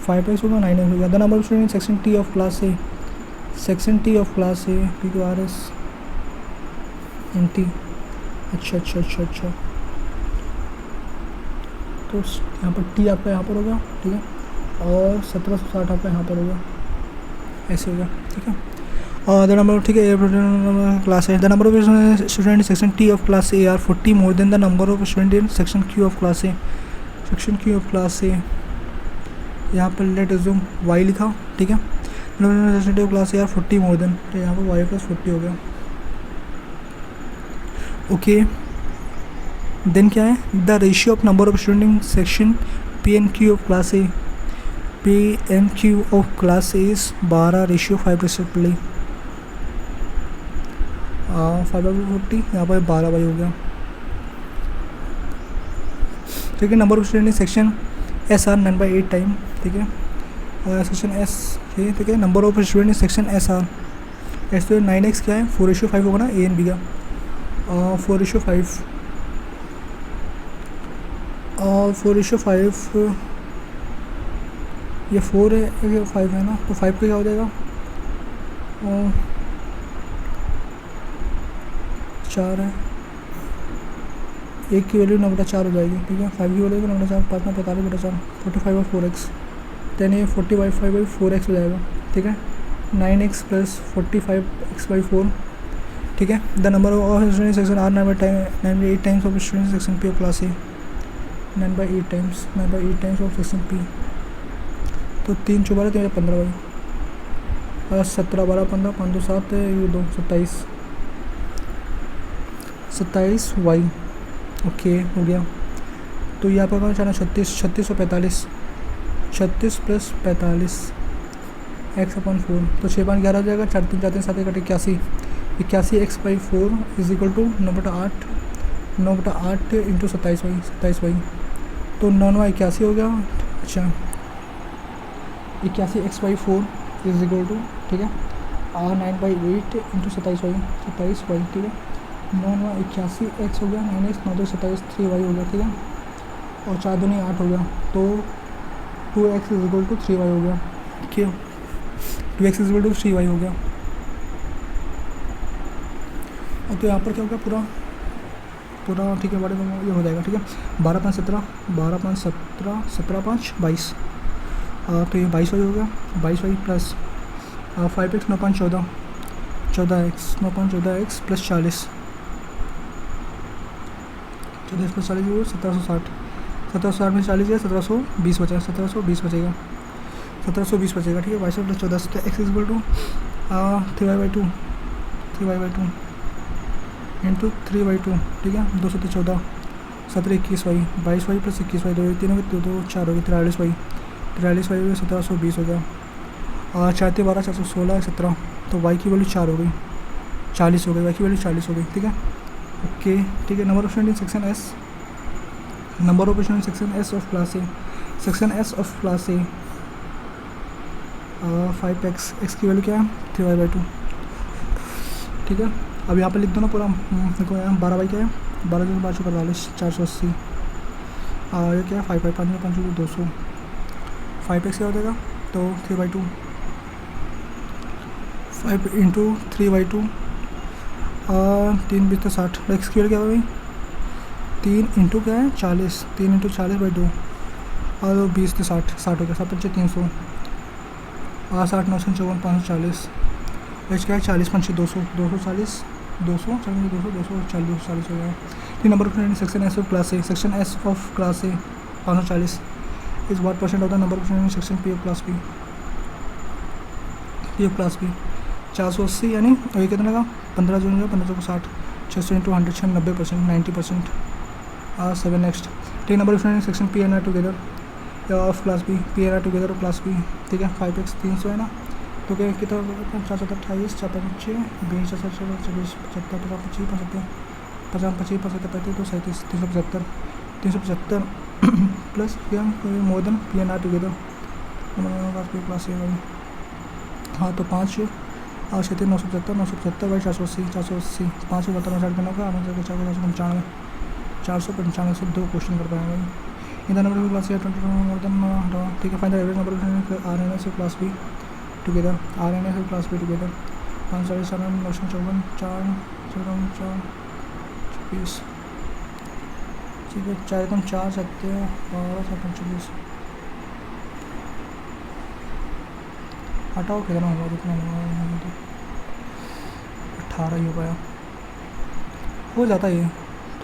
5x होगा 9x होगा। The number of student section T of class A, section T of class A P Q R S N T, अच्छा अच्छा अच्छा अच्छा, तो यहाँ पर टी आपका यहाँ पर होगा, ठीक है, और 1760 आपका यहाँ पर होगा, ऐसे होगा, ठीक है। द नंबर, ठीक है, क्लास है, the number of student in section T of class A are 40 more than the number of student in section Q of class A, section Q of class ए, यहाँ पर लेट अज्यूम वाई लिखा, ठीक है। Section T of class A are 40 more than, तो यहाँ पर Y plus 40 हो गया, ओके। देन क्या है, the ratio of number of student in section P N Q of class A, P N Q of class A is 12:5 respectively, 5/40, यहाँ पर 12 हो गया, ठीक है। Number of student in section S are 9/8 time, ठीक है, सेक्शन एस, ठीक है। Number of student in section S are, S तो 9x क्या है, 4:5 होगा ना ए एंड बी का, 4:5, और 4:5 ये 4 है, ये 5 है ना, तो 5 का क्या हो जाएगा, 4 है, एक की वैल्यू 9/4 हो जाएगी, ठीक है। 5 की वैल्यू 9/4, 5 में 45/4, 45/4x, देन ये 40/5/4x हो जाएगा, ठीक है। 9x प्लस 45x/4, ठीक है। The number of student section are 9/8 times of student section P of class A, 9/8 times of section P, तो 3 × 12 15 भाई, 17 12 15 5 2 7 ये 2 27 वाई, ओके हो गया। तो ये आपका कौन सा 36 और 45, 36 प्लस 45 x/4, तो 6/11 हो जाएगा, 4 3 4 3 7 1 81, 81x/4 is equal to 9/8 into 27y, तो 9 81 हो गया, अच्छा 81x/4 इज इक्वल टू, ठीक है, और 9/8 इंटू 27y, ठीक है। 9 81x हो गया, 9x 9 2 27 3y हो गया, ठीक है, और 4 दूनी 8 हो गया, तो 2x is equal to 3y हो गया, ठीक है, 2x is equal to 3y हो गया। और तो यहाँ पर क्या हो गया, पूरा ठीक है, बड़े ये हो जाएगा, ठीक है। 12×5 17, 12×5 17, 22, तो ये 22y हो गया, 22y plus 5x 9×5 14, 14x 9×5 14x plus 40, 14 plus 40 1760, 1760 में 40 है 1720 बचा, 1720 बचेगा, 1720 बचेगा। ठीक है, 22 प्लस 14 तो x equal to 3y/2 into 3/2। ठीक है, 2 7 14, 17 21y, 22y प्लस 21y, 2 3 हो गए, 2 4 हो गए, 43y, 43y 1720 हो गया। 4 3 12 416 17, तो y की वैल्यू 4 हो गई, 40 हो गई, y की वैल्यू 40 हो गई। ठीक है, ओके। ठीक है, number of student in section S, number of student in section S of class A, section S of class A 5x, x की वैल्यू क्या है 3y/2। ठीक है, अब यहाँ पे लिख दो ना पूरा, देखो यहाँ 12y क्या है, 12 जो 12 45 480, ये क्या है 5 5 5 5 200, 5x क्या हो जाएगा तो 3/2, 5 इंटू 3/2, 3 20 60, x की वैल्यू क्या हो गई 3 इंटू क्या है 40, 3 इंटू 40/2, और 20 से 60, 60 हो गया, 7 5 300, 60 9 54 540, एच क्या है 40 5 200, 240 200 200 240 240 हो गया। ठीक, number of student section S of class A, section S of class A 540 is what percent of the number of student section P of class B, P of class B 480, यानी ये कितना लगा 15 जो 15 को 60, 600 इंटू 100 90%, 90%। 7 नेक्स्ट। ठीक, number of student section P N R together of class B, P N R together of class B. ठीक है, 5x 300 है ना, तो क्या कितना 4 7 28 4 5 6 20 4 24 75 50 55 50 25 55 35 तो 37 375 375 प्लस क्या more than P N R together class A Y. हाँ, तो 5 और 6 975 975 बाई 480 480 5 को 495 का 495 495 से 2 क्वेश्चन कर पाएंगे भाई। In the number of class A 20 more than. ठीक है, find the average number of R N S of class B together, R N S of class B together 5 7 9 54 4 4 4 24। ठीक है, 4 कम 4 7 12 7 24 हटाओ कितना होगा, कितना होगा 18 ही हो पाया, हो जाता है ये,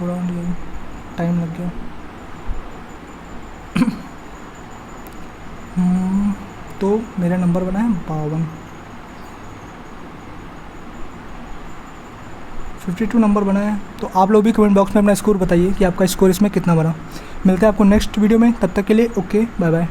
थोड़ा टाइम लग गया। तो मेरा नंबर बना है 52, 52 नंबर बना है। तो आप लोग भी कमेंट बॉक्स में अपना स्कोर बताइए कि आपका स्कोर इसमें कितना बना। मिलते हैं आपको नेक्स्ट वीडियो में, तब तक के लिए ओके बाय बाय।